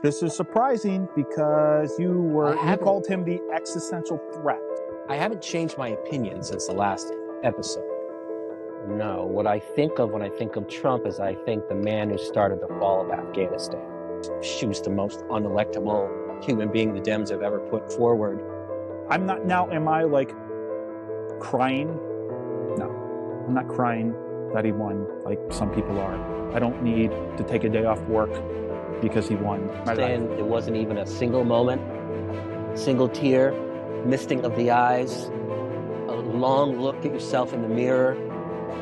This is surprising because you called him the existential threat. I haven't changed my opinion since the last episode. No, what I think of when I think of Trump is I think the man who started the fall of Afghanistan. She was the most unelectable human being the Dems have ever put forward. I'm not now. Am I like crying? No, I'm not crying that he won like some people are. I don't need to take a day off work because he won. Saying it wasn't even a single moment, single tear, misting of the eyes, a long look at yourself in the mirror.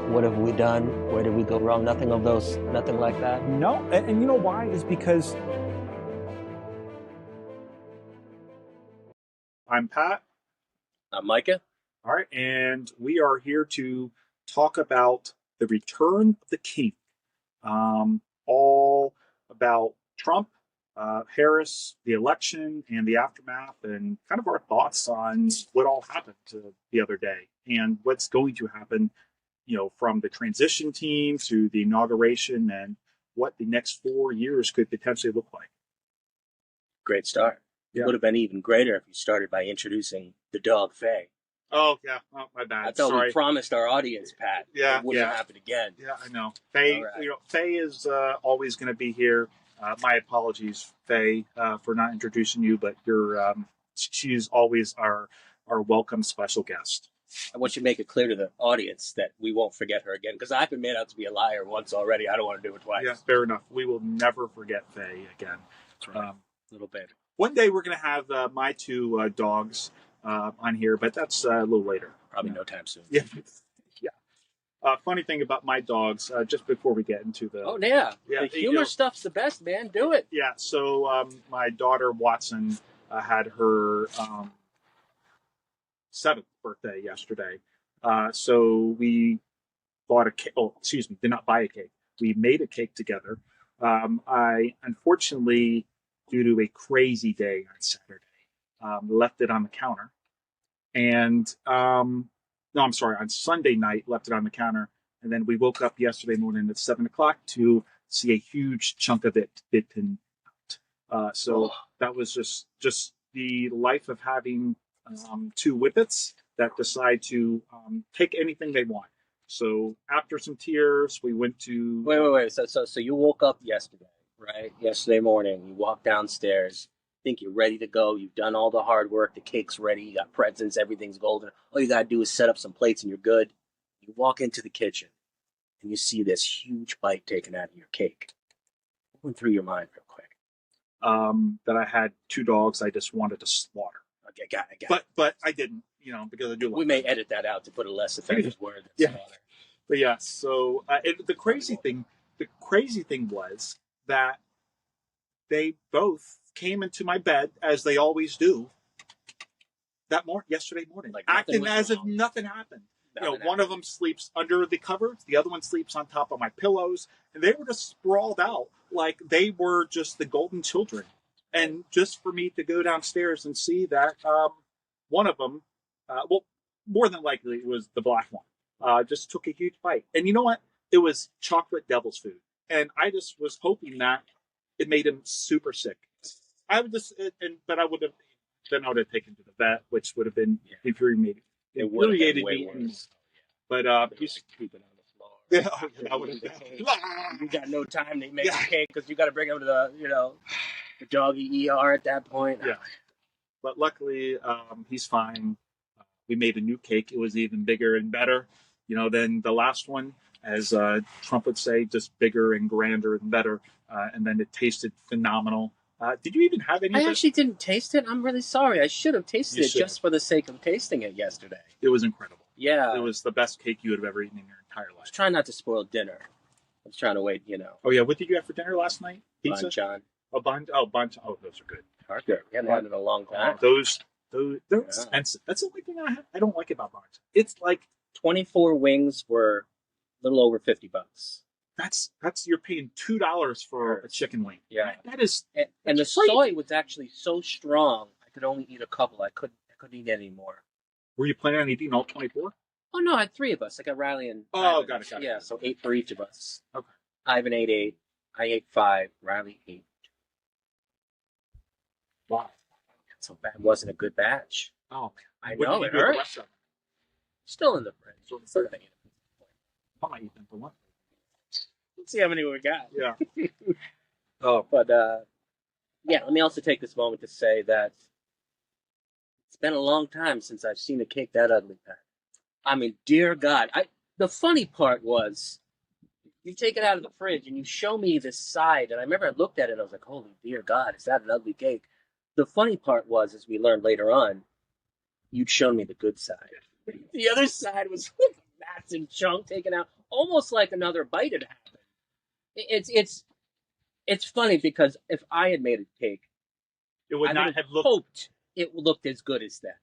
What have we done? Where did we go wrong? Nothing of those, nothing like that? No, and you know why? Is because I'm Pat. I'm Micah. All right, and we are here to talk about the return of the king. All about Trump, Harris, the election, and the aftermath, and kind of our thoughts on what all happened the other day and what's going to happen, from the transition team to the inauguration and what the next 4 years could potentially look like. Great start. Yeah. It would have been even greater if you started by introducing the dog, Faye. Oh, yeah. Oh, my bad. I thought Sorry. we promised our audience, Pat. Yeah, it wouldn't yeah. happen again. Yeah, I know. Faye, Right. Faye is always going to be here. My apologies, Faye, for not introducing you, but she's always our welcome special guest. I want you to make it clear to the audience that we won't forget her again, because I've been made out to be a liar once already. I don't want to do it twice. Yeah, fair enough. We will never forget Faye again. That's right. Little bit. One day we're going to have my two dogs on here, but that's a little later. Probably no time soon. Yeah. Funny thing about my dogs, just before we get into the... Oh, yeah. The humor stuff's the best, man. Do it. Yeah, so my daughter, Watson, had her 7th birthday yesterday. So we bought a cake. Oh, excuse me, did not buy a cake. We made a cake together. I, unfortunately, due to a crazy day on Saturday, left it on the counter. And... no, I'm sorry, on Sunday night, left it on the counter. And then we woke up yesterday morning at 7 o'clock to see a huge chunk of it bitten out. So that was just the life of having two whippets that decide to take anything they want. So after some tears, we went to... Wait. So you woke up yesterday, right? Yesterday morning, you walked downstairs. Think you're ready to go. You've done all the hard work. The cake's ready. You got presents. Everything's golden. All you got to do is set up some plates and you're good. You walk into the kitchen and you see this huge bite taken out of your cake. What went through your mind real quick? That I had two dogs I just wanted to slaughter. Okay, got it. But I didn't, because I do love We may edit that out to put a less offensive word than slaughter. But yeah, so the crazy thing was that they both came into my bed as they always do yesterday morning, like acting as if nothing happened. One of them sleeps under the covers, the other one sleeps on top of my pillows, and they were just sprawled out like they were just the golden children. And just for me to go downstairs and see that one of them, more than likely it was the black one, just took a huge bite. And you know what? It was chocolate devil's food, and I just was hoping that it made him super sick. I would just, but I would have taken to the vet, which would have been infuriated me. But he's keeping on the floor. Yeah, I would have. You got no time to make a cake because you got to bring him to the doggy ER at that point. Yeah, but luckily he's fine. We made a new cake. It was even bigger and better, than the last one. As Trump would say, just bigger and grander and better. And then it tasted phenomenal. Did you even have any? I actually didn't taste it. I'm really sorry. I should have tasted it just for the sake of tasting it yesterday. It was incredible. Yeah. It was the best cake you would have ever eaten in your entire life. I was trying not to spoil dinner. I was trying to wait, Oh, yeah. What did you have for dinner last night? Pizza? Banchan. Banchan. Oh, those are good. Okay. We haven't had it in a long time. They're expensive. That's the only thing I don't like about Banchan. It's like 24 wings were a little over $50. That's you're paying $2 for a chicken wing. Yeah, that is. And the soy was actually so strong, I could only eat a couple. I couldn't eat any more. Were you planning on eating all 24? Oh no, I had 3 of us. I got Riley and Ivan. Got it. Yeah, so 8 for each of us. Okay. Ivan ate 8. I ate 5. Riley ate Wow. So bad. It wasn't a good batch. Oh, man. I What know, did you it do with the hurt. rest of them? Still in the fridge. So the Still third. thinking. I might eat them for lunch. Let's see how many we got. Yeah. Oh, But yeah, let me also take this moment to say that it's been a long time since I've seen a cake that ugly, Pat. I mean, dear God. The funny part was you take it out of the fridge and you show me this side, and I remember I looked at it and I was like, holy dear God, is that an ugly cake? The funny part was, as we learned later on, you'd shown me the good side. The other side was like a massive chunk taken out, almost like another bite had happened. It's funny because if I had made a cake, it would I not would have have looked. hoped it looked as good as that.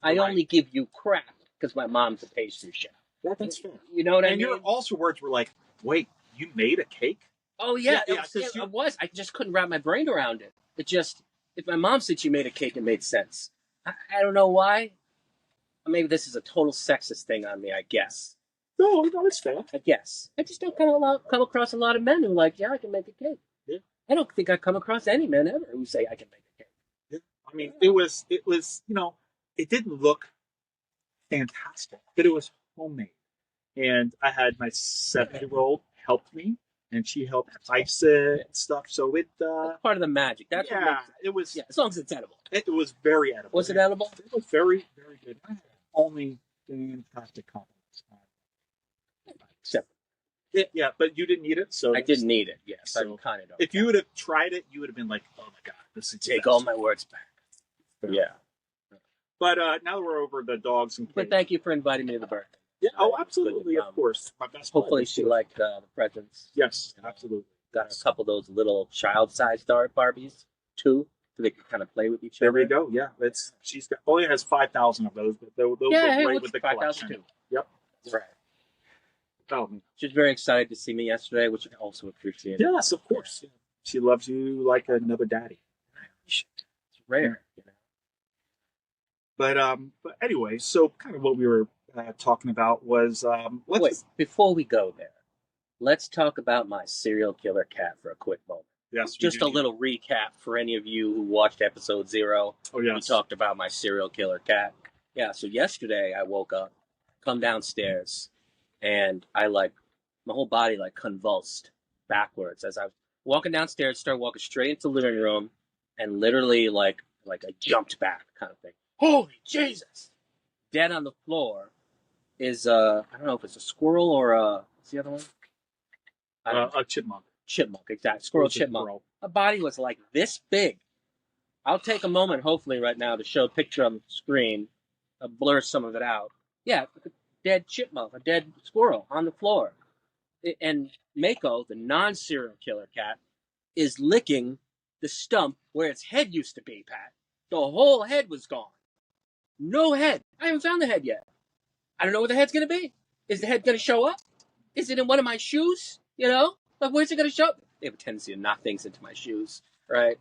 I Right. only give you crap because my mom's a pastry chef. That's fair. You know what I And mean? your also words were like, "Wait, you made a cake?" Oh yeah, Yeah, it was. I just couldn't wrap my brain around it. It just, if my mom said she made a cake, it made sense. I don't know why. Maybe this is a total sexist thing on me. I guess. No, it's fair. I guess. I just don't come across a lot of men who are like, yeah, I can make a cake. Yeah. I don't think I come across any men ever who say I can make a cake. Yeah. I mean, it was, it didn't look fantastic, but it was homemade. And I had my 7-year-old helped me, and she helped ice it and stuff. So That's part of the magic. That's what yeah, makes it was. Yeah, as long as it's edible. It was very edible. Was it edible? It was very, very good. I had only fantastic compliments. Except Yeah, but you didn't eat it, so I didn't need it. Yes, I So, kind of don't. if you would have tried it, you would have been like, "Oh my god, this is the Take best." all my words back. Fair. Yeah. But now that we're over the dogs and But kids. thank you for inviting me to the birthday. Yeah, oh, Good absolutely, to of come. course. My best Hopefully friend, she of course. liked the presents. Yes, absolutely. Got a couple of those little child-sized Barbies, too, so they can kind of play with each There other. we go. Yeah, she's got only has 5,000 of those, but they'll Yeah, go hey, great we'll with the 5,000 collection. too. Yep. That's right. Oh, She was very excited to see me yesterday, which I also appreciated. yes, of course. Yeah. She loves you like another daddy. It's rare, you know. But anyway, so kind of what we were talking about was Wait, before we go there, let's talk about my serial killer cat for a quick moment. yes, Just a little recap for any of you who watched episode 0. Oh We yes. talked about my serial killer cat. Yeah, so yesterday I woke up, come downstairs, and my whole body convulsed backwards as I was walking downstairs, started walking straight into the living room, and literally like I jumped back kind of thing. Holy Jesus! Dead on the floor is I don't know if it's a squirrel or what's the other one? I don't know. A chipmunk. Chipmunk, exactly. Squirrel It was a chipmunk. squirrel. A body was like this big. I'll take a moment, hopefully, right now to show a picture on the screen. I'll blur some of it out. Yeah, a dead chipmunk, a dead squirrel on the floor. And Mako, the non-serial killer cat, is licking the stump where its head used to be, Pat. The whole head was gone. No head. I haven't found the head yet. I don't know where the head's going to be. Is the head going to show up? Is it in one of my shoes? You know? Where's it going to show up? They have a tendency to knock things into my shoes, right?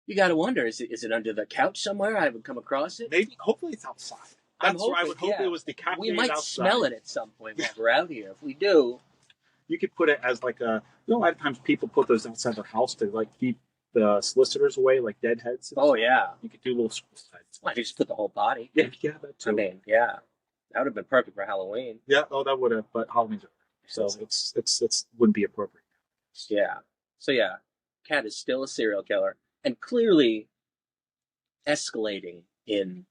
You got to wonder, is it under the couch somewhere? I haven't come across it. Maybe, hopefully, it's outside. I'm That's where I hoping, would hope yeah. it was decapitated We might outside. smell it at some point while we're out here. If we do, You could put it as like a. A lot of times people put those outside their house to keep the solicitors away, like dead heads. oh yeah. You could do little suicides. Why, just put the whole body? Yeah, that too. I mean, yeah. That would have been perfect for Halloween. Yeah, that would have. But Halloween's over, so it's wouldn't be appropriate. Yeah. So yeah, cat is still a serial killer and clearly escalating in.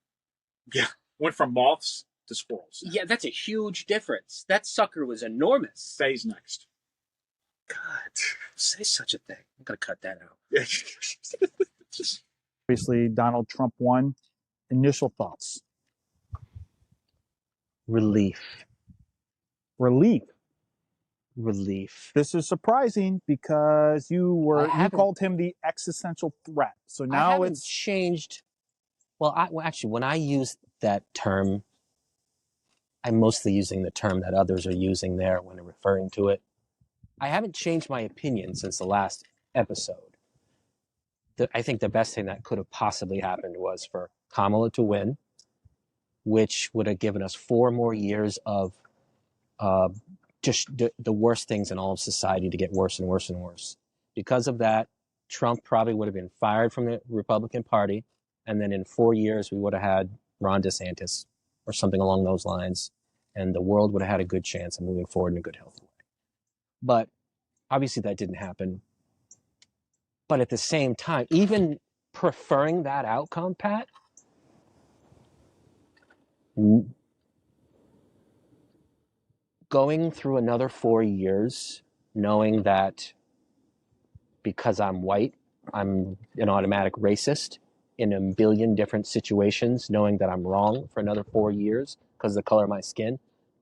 Yeah, went from moths to squirrels. Yeah, that's a huge difference. That sucker was enormous. Phase next. God, say such a thing. I'm gonna cut that out. Yeah. Obviously, Donald Trump won. Initial thoughts? Relief. Relief. Relief. This is surprising because you haven't- called him the existential threat. So I now haven't it's changed. Well, actually, when I use that term, I'm mostly using the term that others are using there when referring to it. I haven't changed my opinion since the last episode. I think the best thing that could have possibly happened was for Kamala to win, which would have given us 4 more years of just the worst things in all of society to get worse and worse and worse. Because of that, Trump probably would have been fired from the Republican Party, and then in 4 years we would have had Ron DeSantis or something along those lines, and the world would have had a good chance of moving forward in a good, healthy way. But obviously that didn't happen. But at the same time, even preferring that outcome, Pat, going through another 4 years, knowing that because I'm white, I'm an automatic racist in a billion different situations, knowing that I'm wrong for another 4 years because of the color of my skin,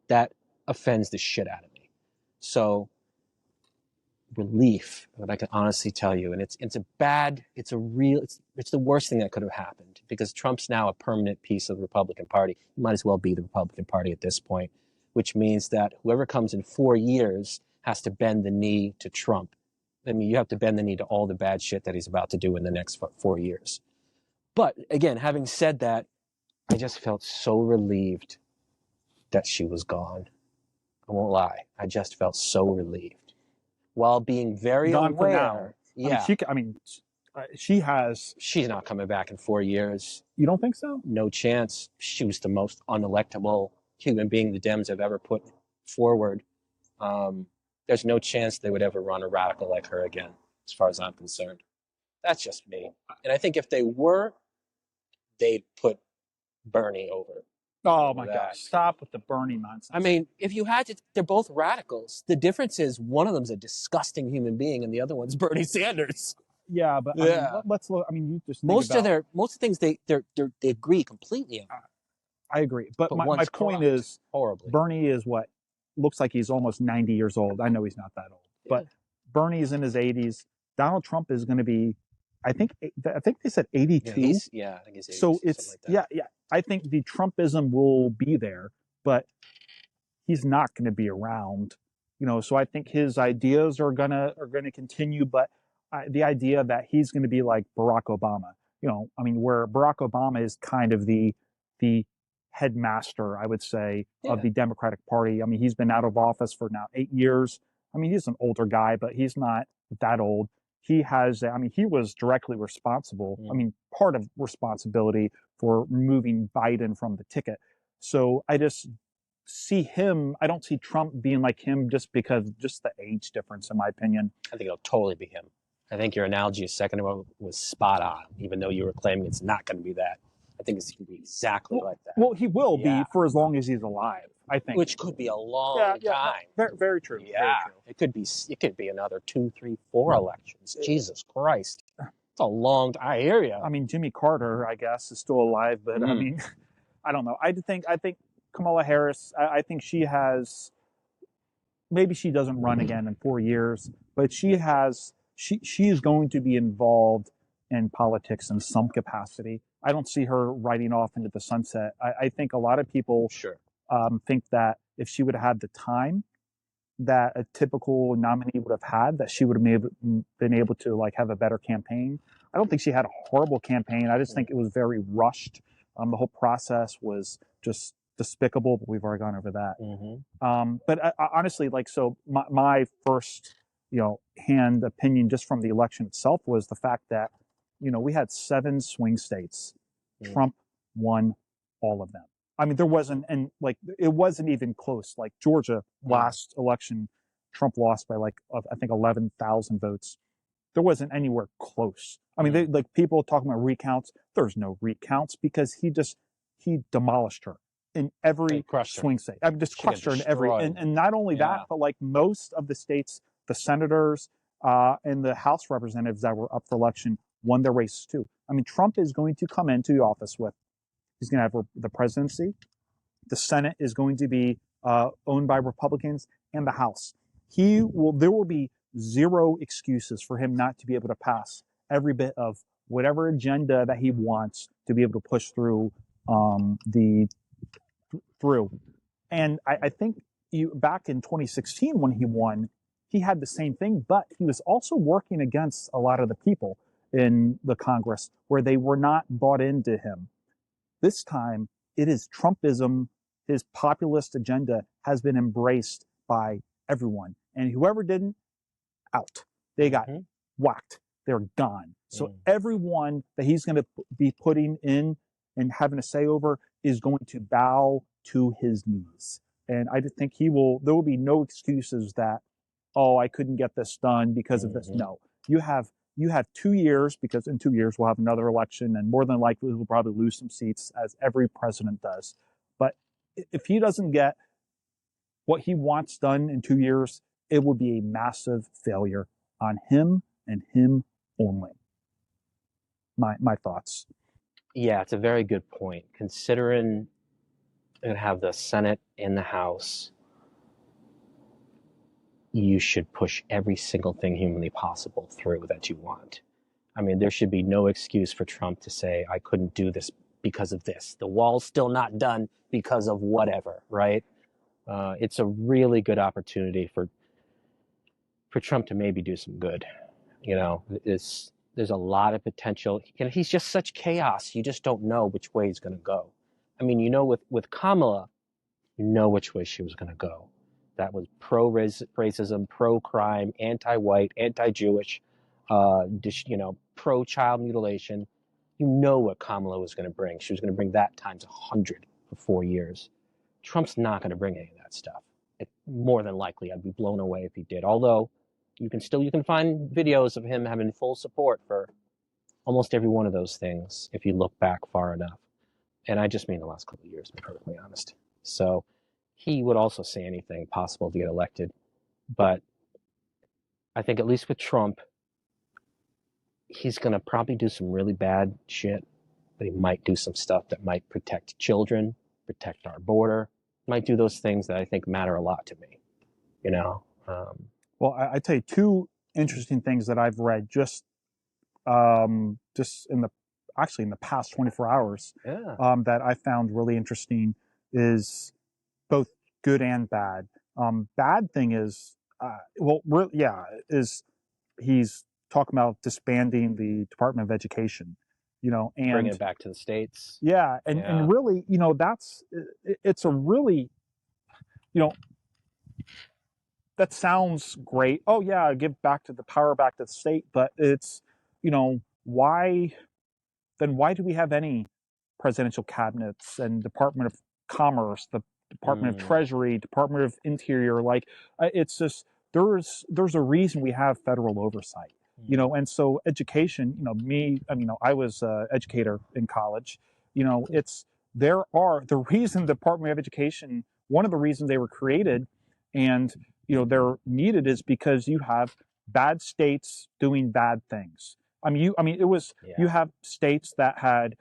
that offends the shit out of me. So relief, that I can honestly tell you, and it's the worst thing that could have happened, because Trump's now a permanent piece of the Republican Party. He might as well be the Republican Party at this point, which means that whoever comes in 4 years has to bend the knee to Trump. I mean, you have to bend the knee to all the bad shit that he's about to do in the next 4 years. But again, having said that, I just felt so relieved that she was gone. I won't lie. I just felt so relieved, while being very Gone aware. for now. Yeah. She has. She's not coming back in 4 years. You don't think so? No chance. She was the most unelectable human being the Dems have ever put forward. There's no chance they would ever run a radical like her again, as far as I'm concerned. That's just me. And I think if they were, they'd put Bernie over. Oh my gosh! Stop with the Bernie nonsense. I mean, if you had to, they're both radicals. The difference is one of them's a disgusting human being, and the other one's Bernie Sanders. Yeah, but I mean, let's look. I mean, you just think most of the things they agree completely on. I agree, but my point is, horribly. Bernie is what looks like he's almost 90 years old. I know he's not that old, but Bernie's in his 80s. Donald Trump is going to be, I think they said 82. Yeah, I think he's 80. So it's like yeah. I think the Trumpism will be there, but he's not going to be around. So I think his ideas are gonna continue, but the idea that he's going to be like Barack Obama, I mean, where Barack Obama is kind of the headmaster, I would say, of the Democratic Party. I mean, he's been out of office for now 8 years. I mean, he's an older guy, but he's not that old. He was directly responsible. I mean, part of responsibility for removing Biden from the ticket. So I just see him. I don't see Trump being like him just because the age difference, in my opinion. I think it'll totally be him. I think your analogy a second ago was spot on, even though you were claiming it's not going to be that. I think it's going to be exactly like that. Well, he will be for as long as he's alive, I think. Which could be a long time. Very, very true. Yeah. Very true. It could be another 2, 3, 4 elections. Jesus Christ. It's a long time. I hear you. I mean, Jimmy Carter, I guess, is still alive, but I mean, I don't know. I think Kamala Harris, I think she has, maybe she doesn't run again in 4 years, but she is going to be involved in politics in some capacity. I don't see her riding off into the sunset. I think a lot of people think that if she would have had the time that a typical nominee would have had, that she would have been able to like have a better campaign. I don't think she had a horrible campaign. I just think it was very rushed. The whole process was just despicable, but we've already gone over that. But honestly, so my first, hand opinion just from the election itself was the fact that, we had 7 swing states. Trump won all of them. I mean, there wasn't, and it wasn't even close. Like Georgia last election, Trump lost by I think 11,000 votes. There wasn't anywhere close. I mean, people talking about recounts. There's no recounts because he demolished her in every swing state. I mean, just crushed her in every, and not only that, but most of the states, the senators and the House representatives that were up for election won their races too. I mean, Trump is going to come into the office he's going to have the presidency. The Senate is going to be owned by Republicans, and the House. There will be zero excuses for him not to be able to pass every bit of whatever agenda that he wants to be able to push through And I think back in 2016 when he won, he had the same thing, but he was also working against a lot of the people in the Congress where they were not bought into him. This time, it is Trumpism. His populist agenda has been embraced by everyone. And whoever didn't, out. They got whacked. they're gone. So everyone that he's going to be putting in and having a say over is going to bow to his knees. And I just think there will be no excuses that, oh, I couldn't get this done because of this. No, you have 2 years, because in 2 years we'll have another election, and more than likely we'll probably lose some seats, as every president does. But if he doesn't get what he wants done in 2 years, it will be a massive failure on him and him only. My thoughts. Yeah, it's a very good point. Considering it have the Senate and the House, you should push every single thing humanly possible through that you want. I mean, there should be no excuse for Trump to say, I couldn't do this because of this. The wall's still not done because of whatever, right? It's a really good opportunity for Trump to maybe do some good. You know, there's a lot of potential. He's just such chaos. You just don't know which way he's going to go. I mean, you know, with Kamala, you know which way she was going to go. That was pro-racism, pro-crime, anti-white, anti-Jewish, pro-child mutilation. You know what Kamala was going to bring. She was going to bring that times 100 for 4 years. Trump's not going to bring any of that stuff. More than likely, I'd be blown away if he did. Although, you can find videos of him having full support for almost every one of those things if you look back far enough. And I just mean the last couple of years, to be perfectly honest. So he would also say anything possible to get elected. But I think at least with Trump, he's going to probably do some really bad shit, but he might do some stuff that might protect children, protect our border, might do those things that I think matter a lot to me, you know? Well, I tell you 2 interesting things that I've read just in the past 24 hours that I found really interesting is both good and bad. Bad thing is, is he's talking about disbanding the Department of Education, you know, and bring it back to the States. Yeah. And really, you know, it's a really, you know, that sounds great. Oh yeah, give the power back to the state, but it's, you know, why do we have any presidential cabinets and Department of Commerce, the Department of Treasury, Department of Interior? Like, it's just, there's a reason we have federal oversight, you know. And so education, you know, I was an educator in college, you know, the reason the Department of Education, one of the reasons they were created and, you know, they're needed is because you have bad states doing bad things. You have states that had,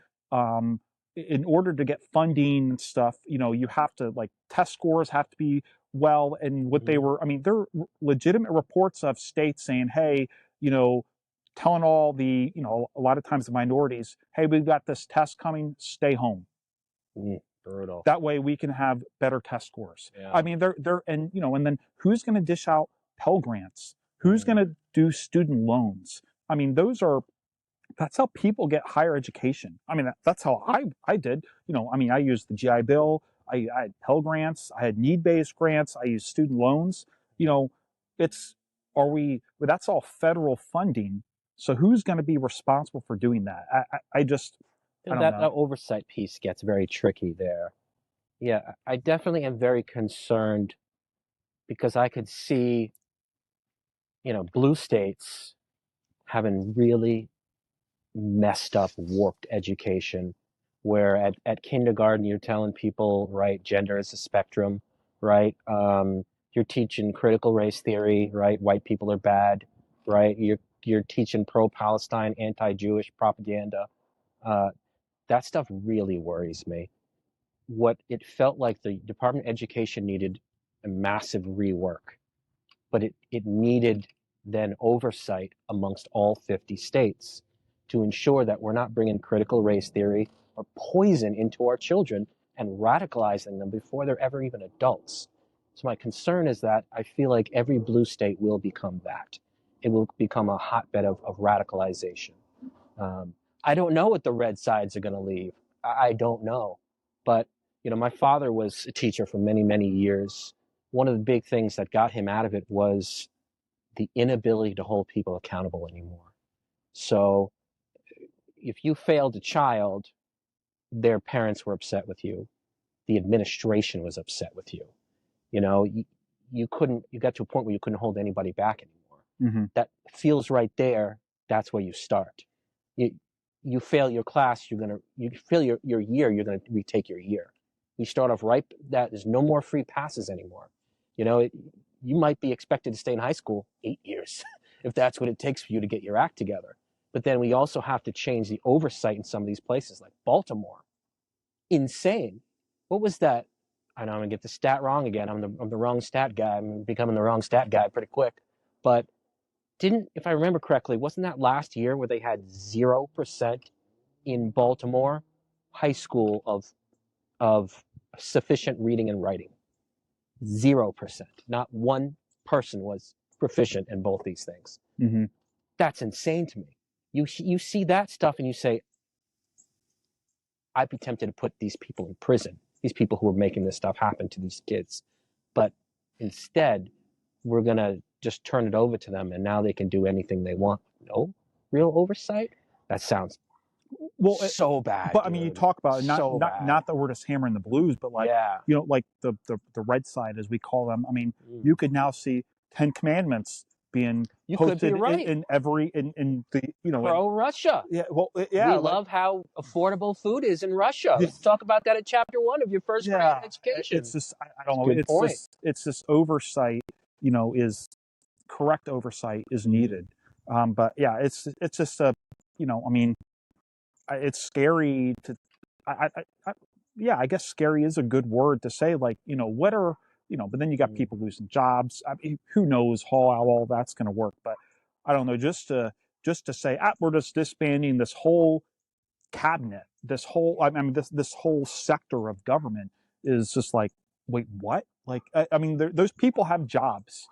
in order to get funding and stuff, you know, you have to, like, test scores have to be well, and what they were, there are legitimate reports of states saying, hey, you know, telling all the, you know, a lot of times the minorities, hey, we've got this test coming, stay home. Brutal. That way we can have better test scores. Yeah. And you know, and then who's going to dish out Pell Grants? Who's going to do student loans? That's how people get higher education. That's how I did. You know, I used the GI Bill. I had Pell Grants. I had need-based grants. I used student loans. You know, that's all federal funding. So who's going to be responsible for doing that? I don't know. That oversight piece gets very tricky there. Yeah, I definitely am very concerned because I could see, you know, blue states having really messed up, warped education, where at kindergarten you're telling people, right, gender is a spectrum, right? You're teaching critical race theory, right? White people are bad, right? You're teaching pro-Palestine, anti-Jewish propaganda. That stuff really worries me. What it felt like the Department of Education needed a massive rework, but it needed then oversight amongst all 50 states to ensure that we're not bringing critical race theory or poison into our children and radicalizing them before they're ever even adults. So my concern is that I feel like every blue state will become that. It will become a hotbed of radicalization. I don't know what the red sides are going to leave. I don't know. But, you know, my father was a teacher for many, many years. One of the big things that got him out of it was the inability to hold people accountable anymore. So if you failed a child, their parents were upset with you. The administration was upset with you. You know, you got to a point where you couldn't hold anybody back anymore. Mm-hmm. That feels right there. That's where you start. You fail your class, you fail your year, you're going to retake your year. You start off right, that there's no more free passes anymore. You know, you might be expected to stay in high school 8 years if that's what it takes for you to get your act together. But then we also have to change the oversight in some of these places, like Baltimore. Insane. What was that? I know I'm gonna get the stat wrong again. I'm the wrong stat guy. I'm becoming the wrong stat guy pretty quick. But if I remember correctly, wasn't that last year where they had 0% in Baltimore high school of sufficient reading and writing? 0%. Not one person was proficient in both these things. Mm-hmm. That's insane to me. You see that stuff and you say, I'd be tempted to put these people in prison, these people who are making this stuff happen to these kids. But instead, we're going to just turn it over to them and now they can do anything they want. No real oversight? That sounds so bad. But I mean, you talk about not that we're just hammering the blues, but like, you know, like the red side, as we call them. I mean, you could now see 10 Commandments being posted in every, in the, you know. Pro-Russia. Yeah, well, yeah. We love how affordable food is in Russia. Let's talk about that at chapter 1 of your first grade education. It's just, I don't know. It's just oversight, you know, correct oversight is needed. But yeah, it's just a, you know, I mean, it's scary to, I guess scary is a good word to say, like, you know, what are, you know, but then you got people losing jobs. I mean, who knows how all that's going to work, but I don't know, just to say, we're just disbanding this whole cabinet, this whole whole sector of government is just like, wait, what? Like, I mean, those people have jobs.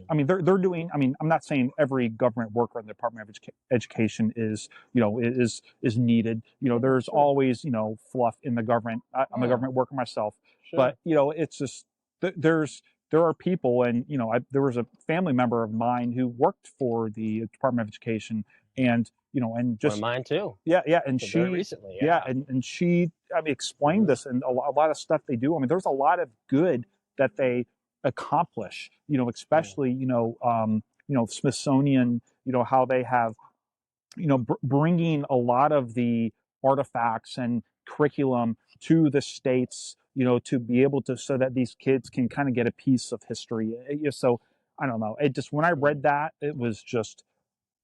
I mean, they're doing, I mean, I'm not saying every government worker in the Department of Education is, you know, is needed. You know, there's always, you know, fluff in the government. I'm a government worker myself, but, you know, it's just, there are people, and, you know, there was a family member of mine who worked for the Department of Education, and, you know, and just. Well, mine too. Yeah. And she. Very recently. Yeah. And she, I mean, explained this, and a lot of stuff they do. I mean, there's a lot of good that they accomplish, you know, especially, you know, Smithsonian, you know, how they have, you know, bringing a lot of the artifacts and curriculum to the states, you know, to be able to, so that these kids can kind of get a piece of history. So I don't know. It just, when I read that, it was just,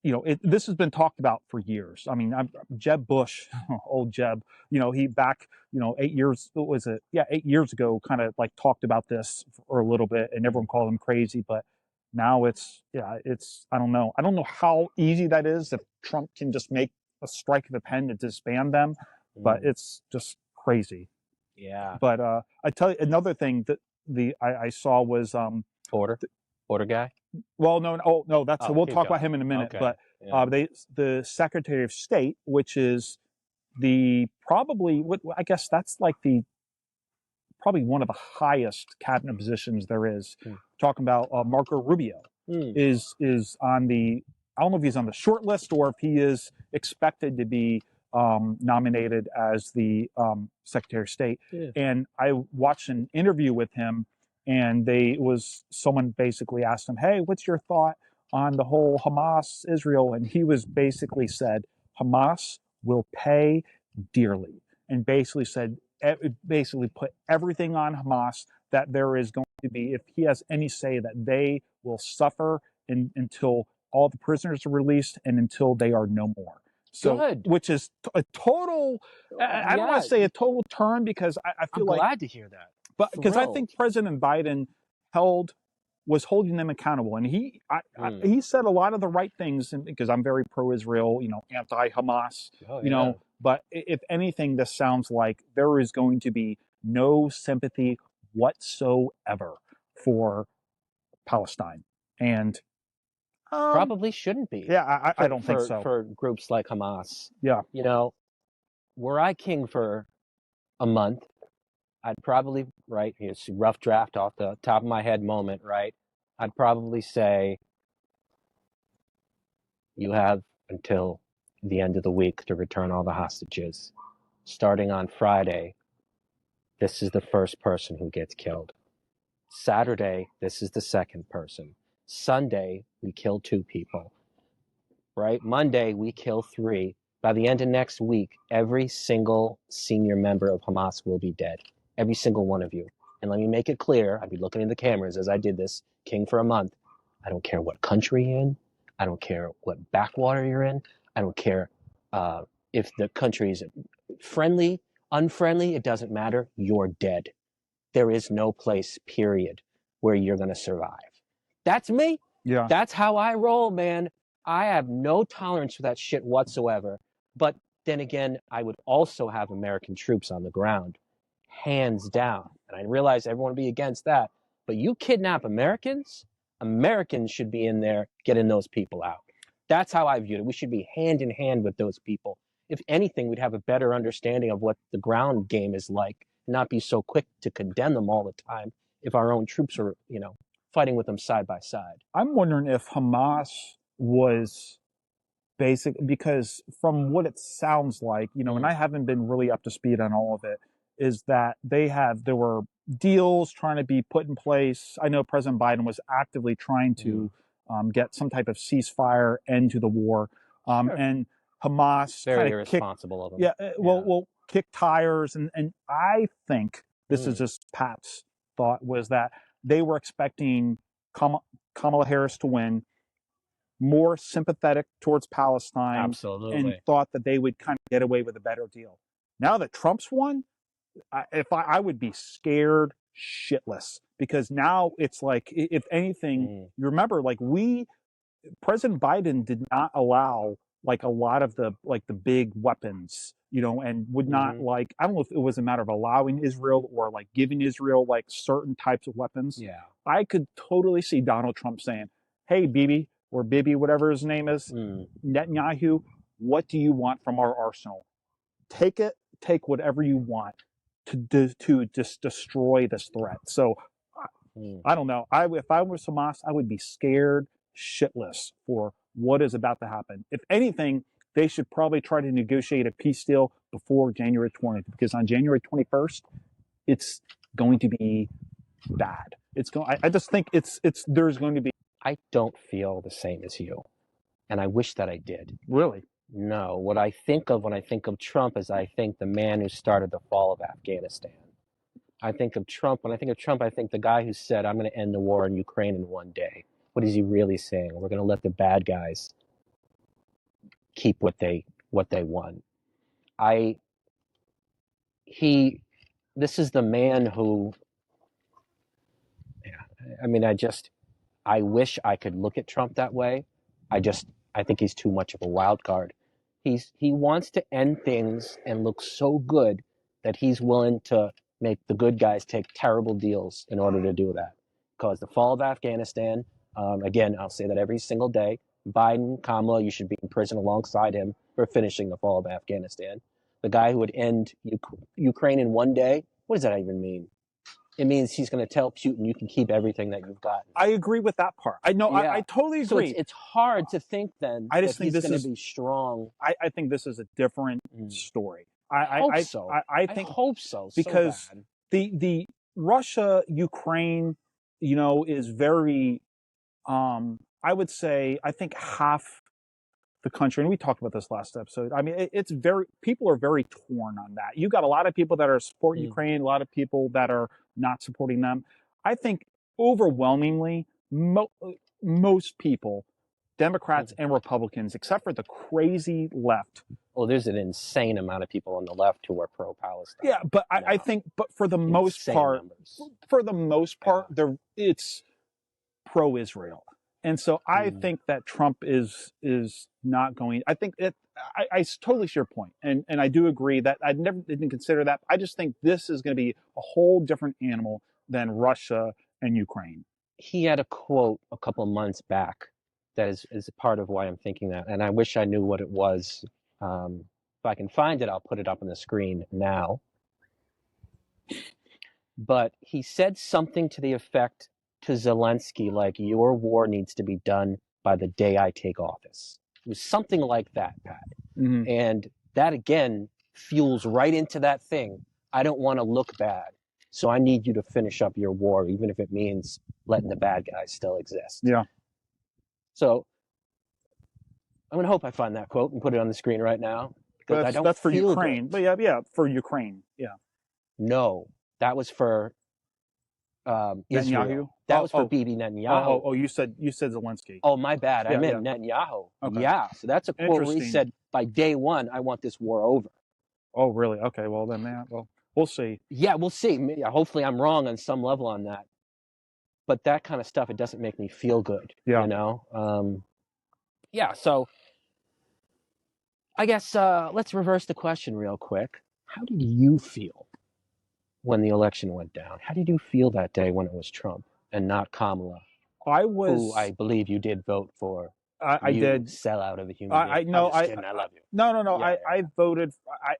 you know, this has been talked about for years. I mean, Jeb Bush, old Jeb, you know, he back, you know, 8 years, what was it? Yeah, 8 years ago, kind of like talked about this for a little bit, and everyone called him crazy. But now it's, I don't know. I don't know how easy that is if Trump can just make a strike of the pen to disband them, but it's just crazy. Yeah. But I tell you, another thing that I saw was Border guy. Well, no, that's we'll talk about him in a minute. Okay. But the Secretary of State, which is I guess that's like probably one of the highest cabinet positions there is. Talking about Marco Rubio is on the, I don't know if he's on the short list or if he is expected to be nominated as the Secretary of State. And I watched an interview with him, and someone basically asked him, hey, what's your thought on the whole Hamas Israel? And he basically said, Hamas will pay dearly, and basically put everything on Hamas, that there is going to be, if he has any say, that they will suffer until all the prisoners are released and until they are no more. So, good. Which is a total, I don't want to say a total turn, because I feel I'm glad to hear that. But because I think President Biden was holding them accountable, and he said a lot of the right things, and because I'm very pro-Israel, you know, anti-Hamas, you know. But if anything, this sounds like there is going to be no sympathy whatsoever for Palestine, and probably shouldn't be. Yeah, I don't think so. For groups like Hamas. Yeah, you know, were I king for a month, I'd probably, right, here's a rough draft off the top of my head moment, right? I'd probably say, you have until the end of the week to return all the hostages. Starting on Friday, this is the first person who gets killed. Saturday, this is the second person. Sunday, we kill 2 people. Right? Monday, we kill 3. By the end of next week, every single senior member of Hamas will be dead. Every single one of you. And let me make it clear, I'd be looking in the cameras as I did this, King for a month. I don't care what country you're in. I don't care what backwater you're in. I don't care if the country is friendly, unfriendly. It doesn't matter. You're dead. There is no place, period, where you're going to survive. That's me. Yeah. That's how I roll, man. I have no tolerance for that shit whatsoever. But then again, I would also have American troops on the ground, hands down. And I realize everyone would be against that. But you kidnap Americans, Americans should be in there getting those people out. That's how I viewed it. We should be hand in hand with those people. If anything, we'd have a better understanding of what the ground game is like, and not be so quick to condemn them all the time if our own troops are, fighting with them side by side. I'm wondering if Hamas was basic, because from what it sounds like, and I haven't been really up to speed on all of it, is that there were deals trying to be put in place. I know President Biden was actively trying to get some type of ceasefire end to the war. And Hamas Very kind of irresponsible of them. Well, kick tires. And I think this is just Pat's thought, was that they were expecting Kamala Harris to win, more sympathetic towards Palestine. Absolutely. And thought that they would kind of get away with a better deal. Now that Trump's won, I would be scared shitless, because now it's like, if anything, you remember, like, President Biden did not allow like a lot of the big weapons, and would not I don't know if it was a matter of allowing Israel or like giving Israel like certain types of weapons. Yeah. I could totally see Donald Trump saying, "Hey, Bibi," or Bibi, whatever his name is, Netanyahu, what do you want from our arsenal? Take it, take whatever you want to just destroy this threat. So I don't know. If I was Hamas, I would be scared shitless for what is about to happen. If anything, they should probably try to negotiate a peace deal before January 20th, because on January 21st, it's going to be bad. I just think there's going to be. I don't feel the same as you, and I wish that I did. Really? No. What I think of when I think of Trump is I think the man who started the fall of Afghanistan. I think of Trump. When I think of Trump, I think the guy who said, "I'm going to end the war in Ukraine in one day." What is he really saying? We're going to let the bad guys keep what they won. This is the man who, I wish I could look at Trump that way. I think he's too much of a wild card. He wants to end things and look so good that he's willing to make the good guys take terrible deals in order to do that. Because the fall of Afghanistan, again, I'll say that every single day, Biden, Kamala, you should be in prison alongside him for finishing the fall of Afghanistan. The guy who would end Ukraine in one day, what does that even mean? It means he's going to tell Putin, you can keep everything that you've got. I agree with that part. I know. Yeah. I totally agree. So it's hard to think then I just that think he's going to be strong. I think this is a different story. I hope so. I hope so. Because the Russia, Ukraine, is very, I would say, I think half the country, and we talked about this last episode. I mean, people are very torn on that. You got a lot of people that are supporting Ukraine, a lot of people that are not supporting them. I think overwhelmingly, most people, Democrats and Republicans, except for the crazy left. Oh, there's an insane amount of people on the left who are pro-Palestine. Yeah, but I think, for the most part, it's pro-Israel. And so I think that Trump is not going. I think I totally see your point, and I do agree that I didn't consider that. I just think this is going to be a whole different animal than Russia and Ukraine. He had a quote a couple months back that is a part of why I'm thinking that, and I wish I knew what it was. If I can find it, I'll put it up on the screen now. But he said something to the effect to Zelensky, like, your war needs to be done by the day I take office. It was something like that, Pat. Mhm. And that, again, fuels right into that thing. I don't want to look bad, so I need you to finish up your war, even if it means letting the bad guys still exist. Yeah. So I'm going to hope I find that quote and put it on the screen right now. Because I don't That's for feel Ukraine. good. But yeah, for Ukraine. Yeah. No, that was for Israel. Netanyahu? That was for Bibi Netanyahu. Oh, you said Zelensky. Oh, my bad. I Yeah, meant Netanyahu. Okay. Yeah, so that's a quote where he said, by day one, I want this war over. Oh, really? Okay, well, then, we'll see. Yeah, we'll see. Hopefully I'm wrong on some level on that. But that kind of stuff, it doesn't make me feel good, Yeah. you know? Yeah, so I guess let's reverse the question real quick. How did you feel when the election went down? How did you feel that day when it was Trump and not Kamala, who I believe you did vote for? I did. Sell out of a human being. I know. I'm just kidding. I love you. No. Yeah, I voted.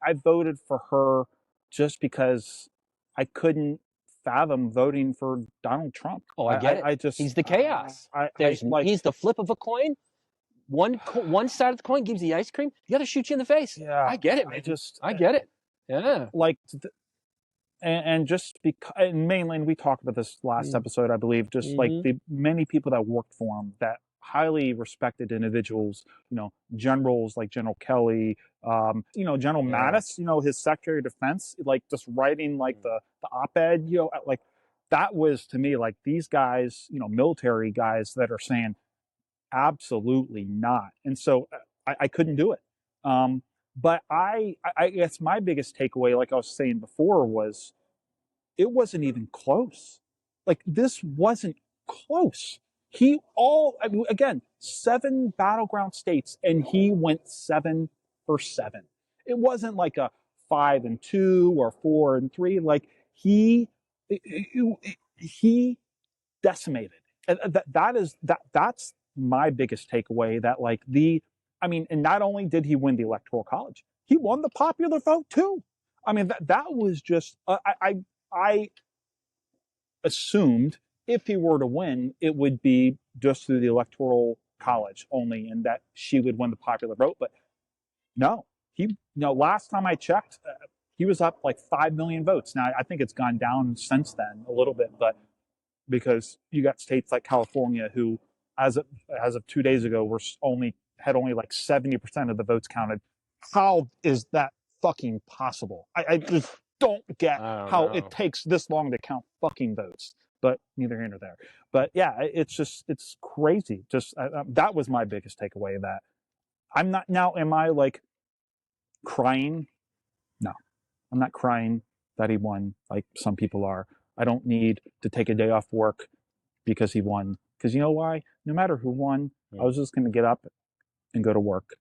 I voted for her just because I couldn't fathom voting for Donald Trump. Oh, I get it. I just he's the chaos. He's the flip of a coin. One side of the coin gives you the ice cream. The other shoots you in the face. Yeah, I get it, man. I get it. Yeah. Like, and just because, and mainly, and we talked about this last episode, I believe, just like the many people that worked for him, that highly respected individuals, generals like General Kelly, General Mattis, his Secretary of Defense, like just writing like the op-ed, like that was to me like these guys, military guys that are saying absolutely not. And so I couldn't do it. But I guess my biggest takeaway, like I was saying before, was it wasn't even close. Like this wasn't close. Again, 7 battleground states, and he went 7 for 7. It wasn't like a 5-2 or 4-3. Like he decimated. And that's my biggest takeaway. That and not only did he win the Electoral College, he won the popular vote too. I mean, that was just I assumed if he were to win, it would be just through the Electoral College only, and that she would win the popular vote. But no, last time I checked, he was up like 5 million votes. Now I think it's gone down since then a little bit, but because you got states like California who, as of 2 days ago, had only like 70% of the votes counted. How is that fucking possible? I just don't get how it takes this long to count fucking votes. But neither here nor there. But yeah, it's crazy. Just that was my biggest takeaway. That I'm not now. Am I like crying? No, I'm not crying that he won like some people are. I don't need to take a day off work because he won. Because you know why? No matter who won, I was just going to get up and go to work.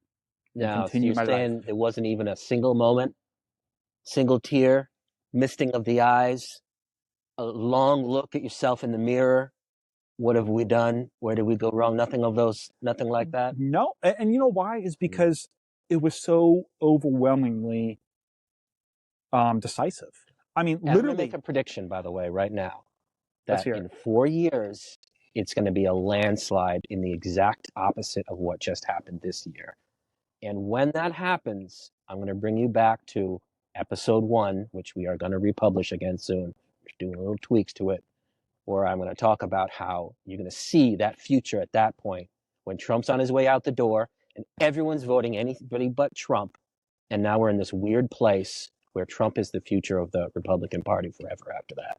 Now, so you're saying there wasn't even a single moment, single tear, misting of the eyes, a long look at yourself in the mirror. What have we done? Where did we go wrong? Nothing like that? No. And you know why? Is because it was so overwhelmingly decisive. I mean, literally. I'm going to make a prediction, by the way, right now, that in 4 years, it's going to be a landslide in the exact opposite of what just happened this year. And when that happens, I'm going to bring you back to episode 1, which we are going to republish again soon. We're doing little tweaks to it, where I'm going to talk about how you're going to see that future at that point when Trump's on his way out the door and everyone's voting anybody but Trump. And now we're in this weird place where Trump is the future of the Republican Party forever after that.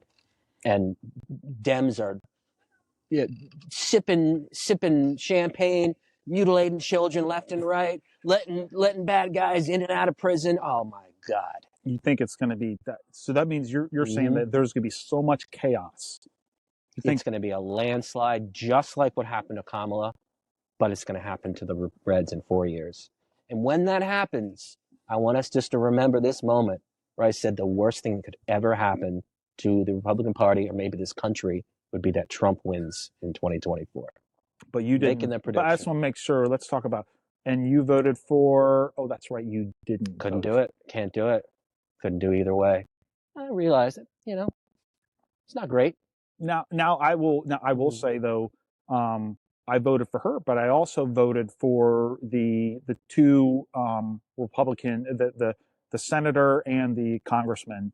And Dems are sipping champagne, mutilating children left and right, letting bad guys in and out of prison. Oh my God. You think it's going to be that? So that means you're saying that there's going to be so much chaos. It's going to be a landslide, just like what happened to Kamala, but it's going to happen to the Reds in 4 years. And when that happens, I want us just to remember this moment where I said the worst thing that could ever happen to the Republican Party or maybe this country would be that Trump wins in 2024. But you didn't. Making that prediction. But I just want to make sure. Let's talk about. And you voted for. Oh, that's right. You didn't. Couldn't do it. Can't do it. Couldn't do either way. I realized it. It's not great. Now I will say though, I voted for her, but I also voted for the two Republican, the senator and the congressman.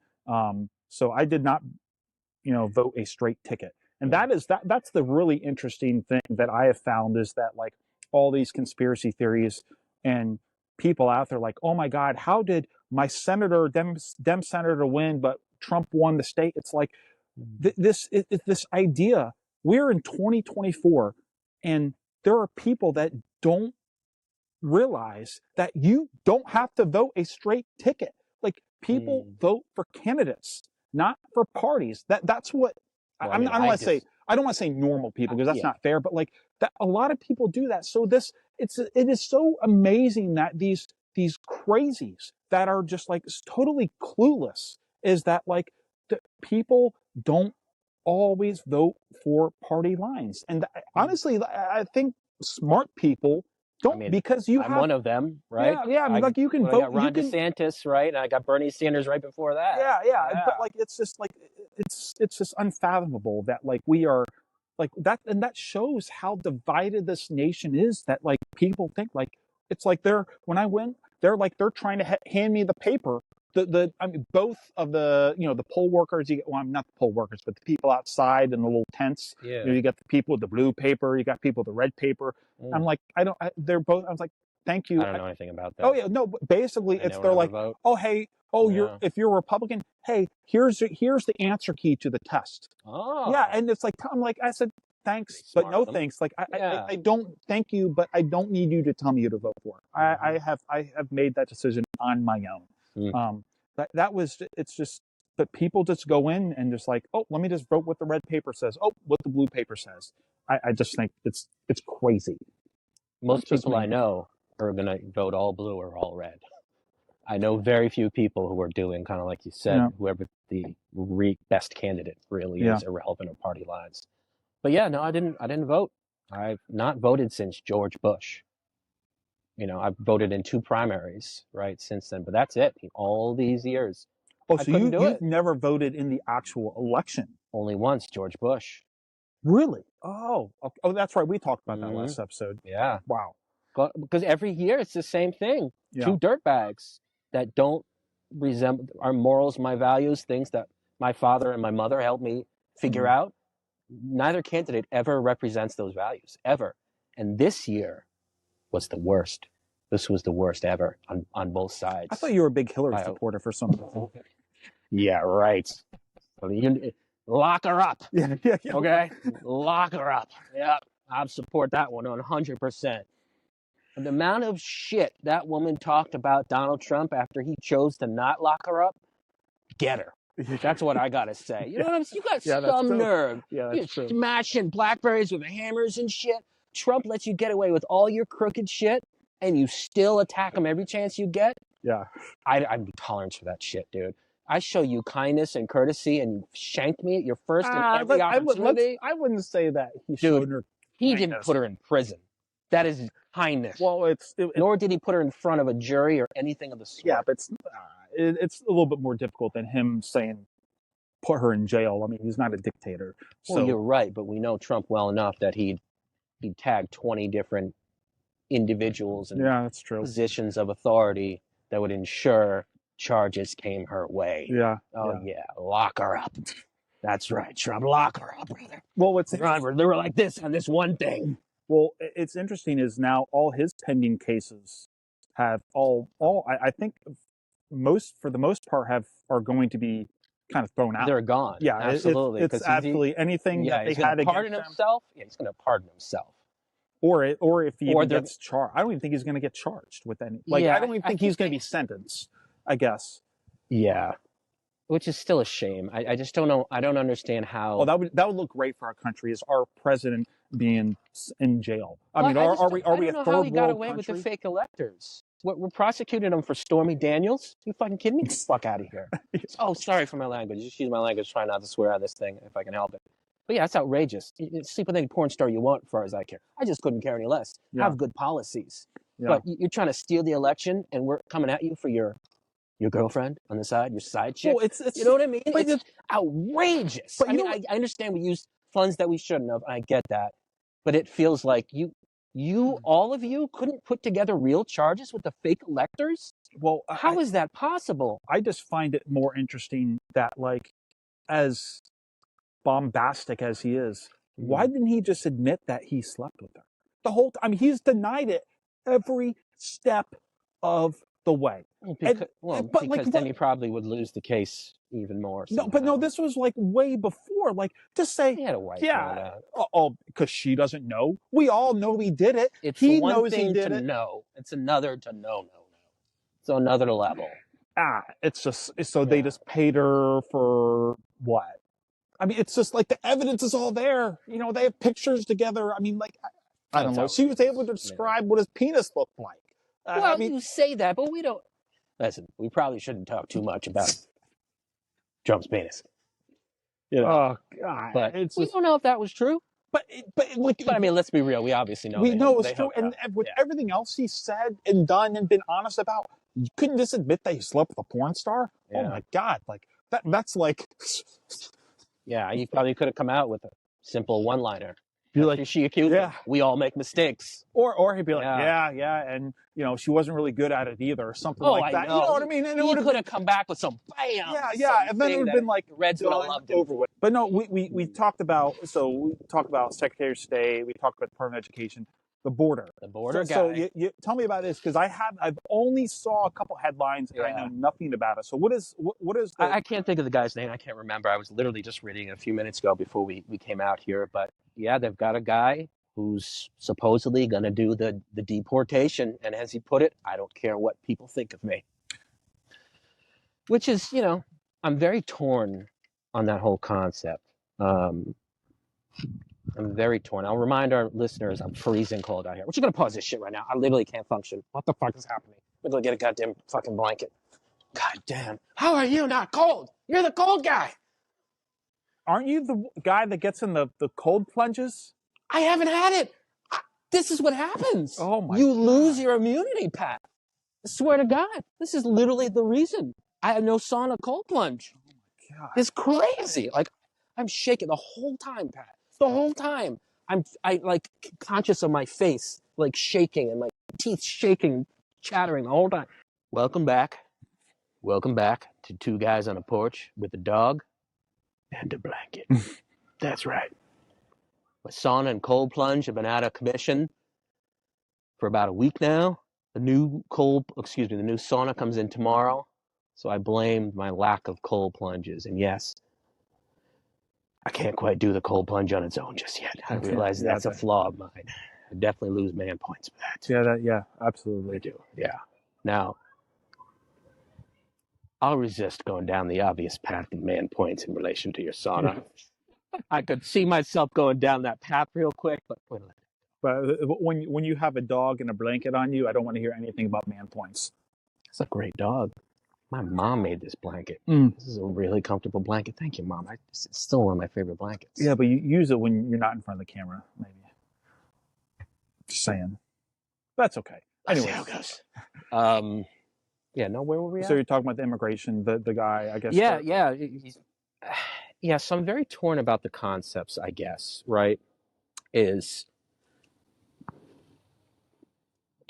So I did not, vote a straight ticket. And that's the really interesting thing that I have found is that like all these conspiracy theories and people out there like, oh my God, how did my Dem senator win, but Trump won the state? It's like this idea. We're in 2024, and there are people that don't realize that you don't have to vote a straight ticket. Like people vote for candidates, not for parties. That's what Well, I don't want to say. I don't want to say normal people because that's not fair. But like that, a lot of people do that. So it is so amazing that these crazies that are just like totally clueless is that like the people don't always vote for party lines. And honestly, I think smart people don't, because I'm have one of them, right? Yeah. I mean, like you can vote. I got Ron DeSantis, right? And I got Bernie Sanders right before that. Yeah. But like, it's just like it's just unfathomable that like we are like that, and that shows how divided this nation is. That like people think like it's like when I went, they're trying to hand me the paper. I mean, both of the the poll workers. Well, I'm not the poll workers, but the people outside in the little tents. Yeah. You got the people with the blue paper. You got people with the red paper. I'm like, they're both. I was like, thank you. I don't know anything about that. Oh yeah, no. But basically, they're like, vote. oh hey, if you're a Republican, hey, here's the answer key to the test. Oh. Yeah, and it's like I said, thanks, but no thanks. Like I don't thank you, but I don't need you to tell me who to vote for. I have made that decision on my own. It's just that people just go in and just like, oh, let me just vote what the red paper says. Oh, what the blue paper says. I just think it's crazy. Most people I know are going to vote all blue or all red. I know very few people who are doing kind of like you said, whoever the best candidate really is, irrelevant of party lines. But yeah, no, I didn't vote. I've not voted since George Bush. I've voted in 2 primaries, right, since then. But that's it. All these years. Oh, so you've never voted in the actual election? Only once, George Bush. Really? Oh, that's right. We talked about that last episode. Yeah. Wow. Because every year it's the same thing. 2 dirtbags that don't resemble our morals, my values, things that my father and my mother helped me figure out. Neither candidate ever represents those values, ever. And this year was the worst. This was the worst ever on both sides. I thought you were a big Hillary supporter for some reason. Yeah, right. Lock her up. Yeah. Okay? Lock her up. Yeah, I support that one 100%. And the amount of shit that woman talked about Donald Trump after he chose to not lock her up, get her. That's what I gotta say. You know what I'm saying? You got some nerve. Yeah, that's true. Smashing blackberries with hammers and shit. Trump lets you get away with all your crooked shit, and you still attack him every chance you get? Yeah. I'm tolerant for that shit, dude. I show you kindness and courtesy, and you shank me at your first and every opportunity. I wouldn't say that He kindness. didn't put her in prison. That is kindness. Well, nor did he put her in front of a jury or anything of the sort. Yeah, but it's a little bit more difficult than him saying put her in jail. I mean, he's not a dictator. Well, you're right, but we know Trump well enough that he'd tagged 20 different individuals and that's true. positions of authority that would ensure charges came her way. Yeah. Lock her up. That's right, Trump. Lock her up, brother. Well, they were like this on this one thing. Well, it's interesting is now all his pending cases have I think for the most part are going to be kind of thrown out. They're gone. Yeah, absolutely. It's absolutely anything that they had against pardon himself. Yeah, he's going to pardon himself. Or if he even gets charged, I don't even think he's going to get charged with any. Like I don't even think he's going to be sentenced. I guess. Yeah, which is still a shame. I just don't know. I don't understand how. Well, that would look great for our country. Is our president being in jail? I mean, are we a third world country? I don't know how he got away with the fake electors. We're prosecuting him for Stormy Daniels? You fucking kidding me? Get the fuck out of here. Oh, sorry for my language. Excuse my language. Try not to swear on this thing if I can help it. But yeah, that's outrageous. You sleep with any porn star you want, as far as I care. I just couldn't care any less. Have good policies. But you're trying to steal the election, and we're coming at you for your girlfriend on the side, your side chick. Well, it's you know what I mean? It's outrageous. But I understand we used funds that we shouldn't have. I get that. but it feels like all of you couldn't put together real charges with the fake electors? Well, How is that possible? I just find it more interesting that, like, as bombastic as he is, why didn't he just admit that he slept with her the whole time? I mean, he's denied it every step of the way. Because then he probably would lose the case even more. No, this was like way before. Like, just say, he had a wife. Yeah, because she doesn't know. We all know he did it. He knows he did it. Know. It's another to know. So another level. It's just so they just paid her for what? I mean, it's just like the evidence is all there. You know, they have pictures together. I mean, like, I don't know. She was able to describe what his penis looked like. You say that, but we don't. Listen, we probably shouldn't talk too much about Trump's penis. You know? Oh God! But we don't know if that was true. But I mean, let's be real. We obviously know. We know it's true, and with everything else he said and done and been honest about, you couldn't just admit that he slept with a porn star. Yeah. Oh my God! Like that's like. Yeah, he probably could have come out with a simple one-liner. Be like, she accused him. We all make mistakes. Or he'd be like, yeah, and you know, she wasn't really good at it either, or something like that. You know what I mean? And he could have come back with some bam. Yeah, and then it would have been like Reds would have loved him. But no, we talked about Secretary of State, we talked about Department of Education, the border. The border guy. So you tell me about this, because I've only saw a couple headlines and I know nothing about it. So what is I can't think of the guy's name. I can't remember. I was literally just reading it a few minutes ago before we came out here. But yeah, they've got a guy who's supposedly going to do the deportation. And as he put it, I don't care what people think of me. Which is, you know, I'm very torn on that whole concept. I'm very torn. I'll remind our listeners I'm freezing cold out here. We're just going to pause this shit right now. I literally can't function. What the fuck is happening? I'm going to get a goddamn fucking blanket. God damn. How are you not cold? You're the cold guy. Aren't you the guy that gets in the cold plunges? I haven't had it. This is what happens. Oh my You lose your immunity, Pat. I swear to God. This is literally the reason. I have no sauna cold plunge. Oh my God. It's crazy. Like, I'm shaking the whole time, Pat. The whole time. I like conscious of my face, like shaking and my teeth shaking, chattering the whole time. Welcome back to Two Guys on a Porch with a dog and a blanket. That's right. My sauna and cold plunge have been out of commission for about a week now. The new sauna comes in tomorrow. So I blamed my lack of cold plunges. And yes, I can't quite do the cold plunge on its own just yet. I realize that's a flaw of mine. I definitely lose man points for that. Yeah, absolutely. I do, yeah. Now, I'll resist going down the obvious path of man points in relation to your sauna. I could see myself going down that path real quick, but wait a minute. But when you have a dog and a blanket on you, I don't want to hear anything about man points. It's a great dog. My mom made this blanket. This is a really comfortable blanket. Thank you, Mom. It's still one of my favorite blankets. Yeah, but you use it when you're not in front of the camera, maybe. Just saying. That's okay. Anyway, how it goes. Where were we at? So you're talking about the immigration, the guy, I guess. Yeah. So I'm very torn about the concepts, I guess, right?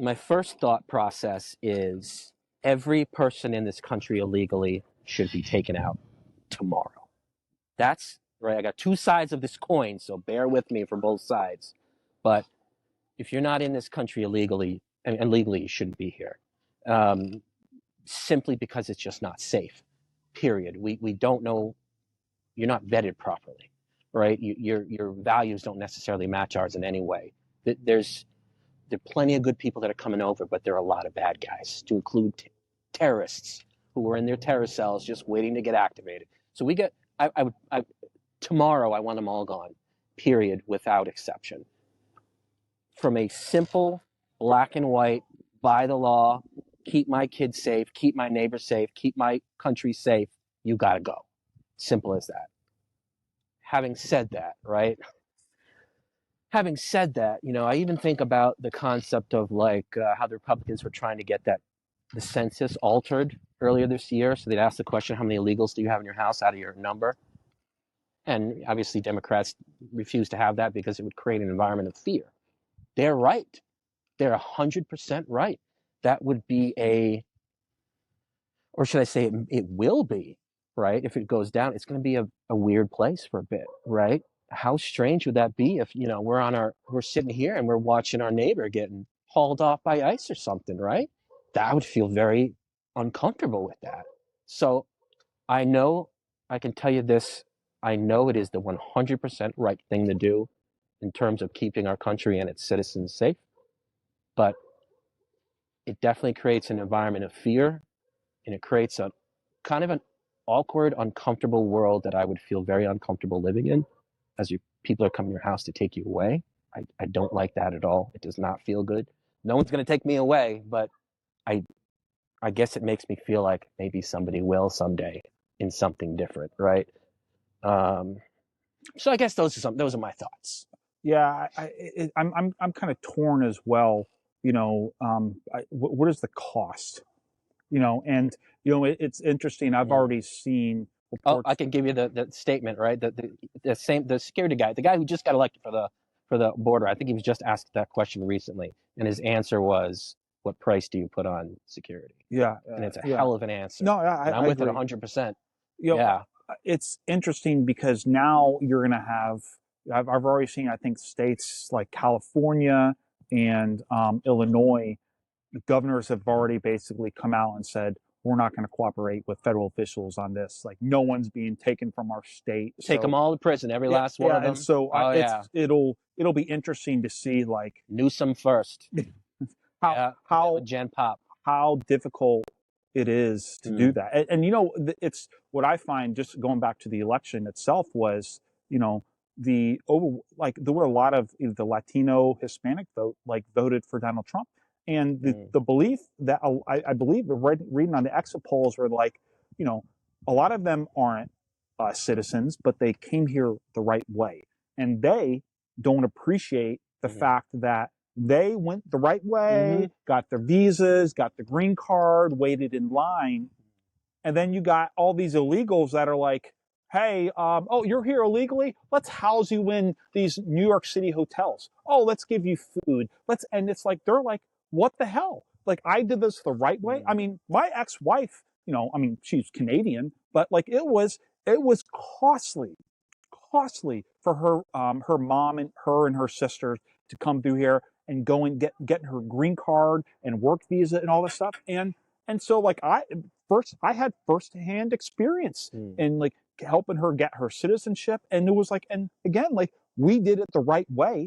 My first thought process is every person in this country illegally should be taken out tomorrow. That's right. I got two sides of this coin, so bear with me for both sides. But if you're not in this country illegally, and legally you shouldn't be here, simply because it's just not safe, period. We don't know, you're not vetted properly, right? Your values don't necessarily match ours in any way. There are plenty of good people that are coming over, but there are a lot of bad guys, to include terrorists who are in their terror cells just waiting to get activated. So tomorrow I want them all gone, period, without exception. From a simple black and white, by the law, keep my kids safe, keep my neighbors safe, keep my country safe, you gotta go. Simple as that. Having said that, right? Having said that, I even think about the concept of how the Republicans were trying to get the census altered earlier this year. So they'd ask the question, how many illegals do you have in your house out of your number? And obviously Democrats refuse to have that because it would create an environment of fear. They're right. They're 100% right. That would be or should I say it will be, right? If it goes down, it's going to be a weird place for a bit, right? How strange would that be if, we're sitting here and we're watching our neighbor getting hauled off by ICE or something, right? That would feel very uncomfortable with that. So I can tell you this, I know it is the 100% right thing to do in terms of keeping our country and its citizens safe, but it definitely creates an environment of fear, and it creates a kind of an awkward, uncomfortable world that I would feel very uncomfortable living in as people are coming to your house to take you away. I don't like that at all. It does not feel good. No one's going to take me away, but I guess it makes me feel like maybe somebody will someday in something different, right? So I guess those are my thoughts. Yeah, I'm kind of torn as well. What is the cost? And it's interesting. I've already seen reports. I can give you the statement, right? The security guy, the guy who just got elected for the border. I think he was just asked that question recently, and his answer was, "What price do you put on security?" Yeah, and it's a hell of an answer. No, I'm with it 100%. Yeah, it's interesting because now you're going to have. I've already seen, I think, states like California and Illinois. The governors have already basically come out and said, we're not going to cooperate with federal officials on this. Like, no one's being taken from our state. Take them all to prison, every last one of them. And so it'll be interesting to see, like, Newsom first. how Gen Pop, how difficult it is to do that. And it's what I find, just going back to the election itself, was there were a lot of the Latino Hispanic voted for Donald Trump. And the belief that I believe reading on the exit polls were like, a lot of them aren't citizens, but they came here the right way. And they don't appreciate the fact that they went the right way, got their visas, got the green card, waited in line. And then you got all these illegals that are like, hey, you're here illegally? Let's house you in these New York City hotels. Oh, let's give you food. And it's like, they're like, what the hell? Like, I did this the right way. I mean, my ex-wife, she's Canadian, but like it was costly for her mom and her sisters to come through here and go and get her green card and work visa and all this stuff. And so like I had firsthand experience in like helping her get her citizenship. And it was like, and again, like we did it the right way.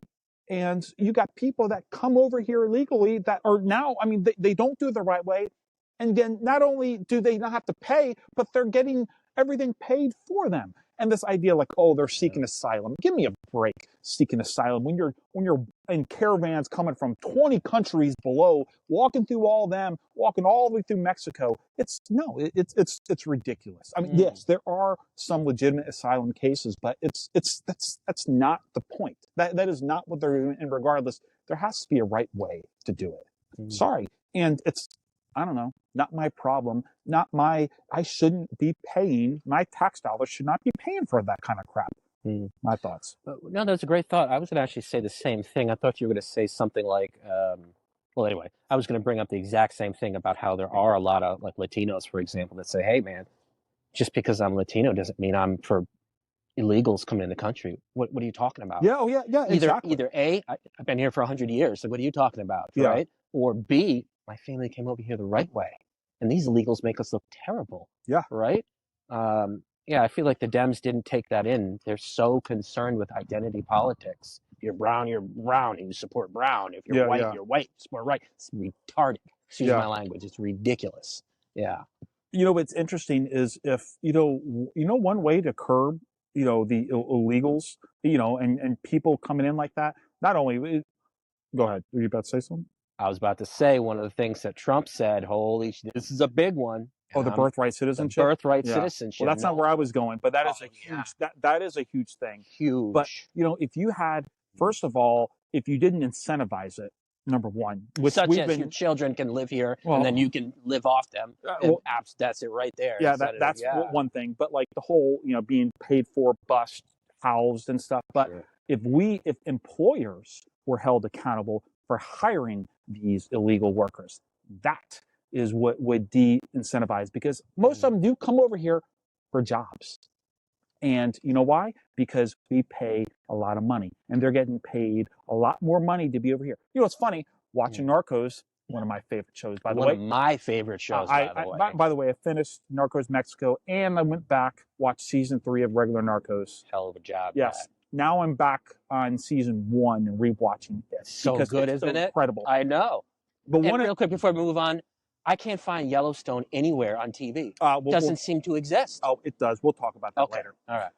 And you got people that come over here illegally that are now, I mean, they don't do it the right way. And then not only do they not have to pay, but they're getting everything paid for them. And this idea like, oh, they're seeking asylum. Give me a break, seeking asylum. When you're in caravans coming from 20 countries below, walking through all of them, walking all the way through Mexico, it's ridiculous. I mean, yes, there are some legitimate asylum cases, but that's not the point. That is not what they're doing. And regardless, there has to be a right way to do it. Sorry. And it's, I don't know, not my problem, I shouldn't be paying, my tax dollars should not be paying for that kind of crap. My thoughts. No, that's a great thought. I was going to actually say the same thing. I thought you were going to say something like, well, anyway, I was going to bring up the exact same thing about how there are a lot of like Latinos, for example, that say, hey, man, just because I'm Latino doesn't mean I'm for illegals coming in the country. What are you talking about? Yeah, exactly. Either A, I've been here for 100 years, so what are you talking about, right? Or B, my family came over here the right way, and these illegals make us look terrible. Yeah. Right? I feel like the Dems didn't take that in. They're so concerned with identity politics. If you're brown, and you support brown. If you're white, you're white, support right. It's retarded. Excuse my language. It's ridiculous. Yeah. What's interesting is if, one way to curb, the illegals, and people coming in like that, not only, go ahead. Were you about to say something? I was about to say one of the things that Trump said, this is a big one. Oh, the birthright citizenship? The birthright citizenship. Well, that's not where I was going, but that is a huge, that is a huge thing. Huge. But, if you had, first of all, if you didn't incentivize it, number one. Which Such we've as been, your children can live here, well, and then you can live off them. And that's it right there. yeah, Instead of- that's one thing. But like the whole, being paid for, bust, housed, and stuff. But Sure. if employers were held accountable for hiring these illegal workers, that is what would de-incentivize, because most of them do come over here for jobs. And you know why? Because we pay a lot of money, and they're getting paid a lot more money to be over here. It's funny, watching Narcos, one of my favorite shows, by the way. One of my favorite shows, by the way. By the way, I finished Narcos Mexico, and I went back, watched season 3 of regular Narcos. Hell of a job. Yes. Matt. Now I'm back on season 1 and rewatching it. So because good, it's isn't it? Incredible. I know. But And real quick before we move on, I can't find Yellowstone anywhere on TV. Doesn't seem to exist. Oh, it does. We'll talk about that later. All right.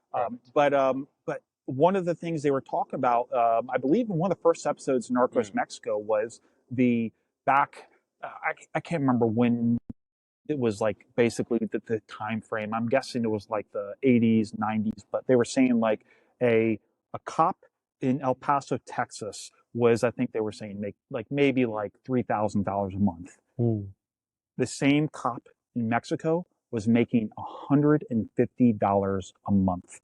But one of the things they were talking about, I believe in one of the first episodes of Narcos Mexico, was the back. I can't remember when it was, like basically the time frame. I'm guessing it was like the 80s, 90s. But they were saying like a cop in El Paso, Texas, was, I think they were saying, make like maybe like $3,000 a month. The same cop in Mexico was making $150 a month.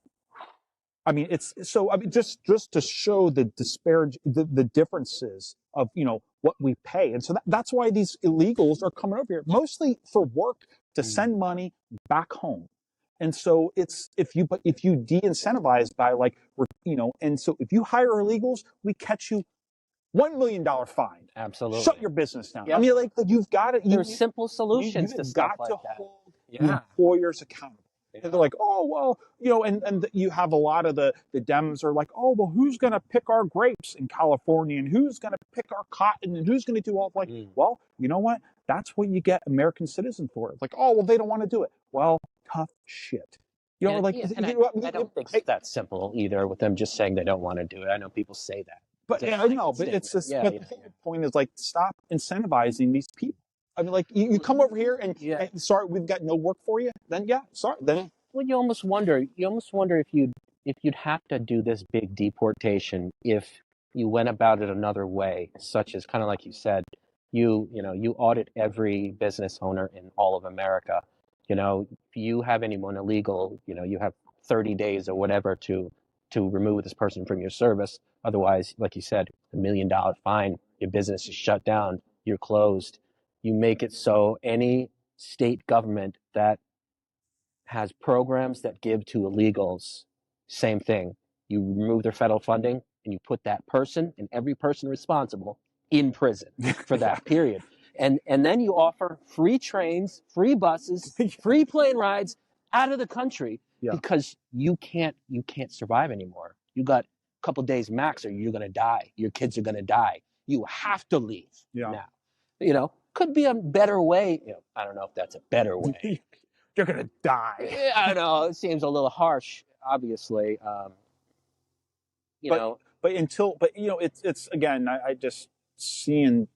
I mean, it's so. I mean, just to show the the differences of what we pay, and so that's why these illegals are coming over here, mostly for work, to send money back home. And so it's if you de-incentivize by and so if you hire illegals, we catch you $1 million fine. Absolutely. Shut your business down. Yep. I mean, like you've got to. There's simple solutions to stuff like that. You've got to hold the employers accountable. Yeah. And they're like, oh, well, and you have a lot of the Dems are like, oh, well, who's going to pick our grapes in California, and who's going to pick our cotton, and who's going to do all well, you know what? That's what you get American citizens for. It's like, oh, well, they don't want to do it. Well, tough shit. I don't think it's that simple either with them just saying they don't want to do it. I know people say that. But I know, but it's just, but the whole point is like, stop incentivizing these people. I mean, like you come over here and sorry, we've got no work for you. Then sorry. Then well, you almost wonder if you'd have to do this big deportation if you went about it another way, such as kind of like you said, you audit every business owner in all of America. If you have anyone illegal, you have 30 days or whatever to remove this person from your service. Otherwise, like you said, $1 million fine, your business is shut down, you're closed. You make it so any state government that has programs that give to illegals, same thing. You remove their federal funding and you put that person and every person responsible in prison for that period. And then you offer free trains, free buses, free plane rides out of the country because you can't survive anymore. You got a couple days max or you're going to die. Your kids are going to die. You have to leave now. Could be a better way. I don't know if that's a better way. You're going to die. I don't know. It seems a little harsh, obviously. But it's again, I just hearing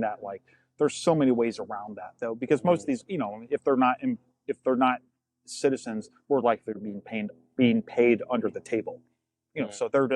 that, like, there's so many ways around that though, because most of these, if they're not citizens, we're like they're being paid under the table. So they're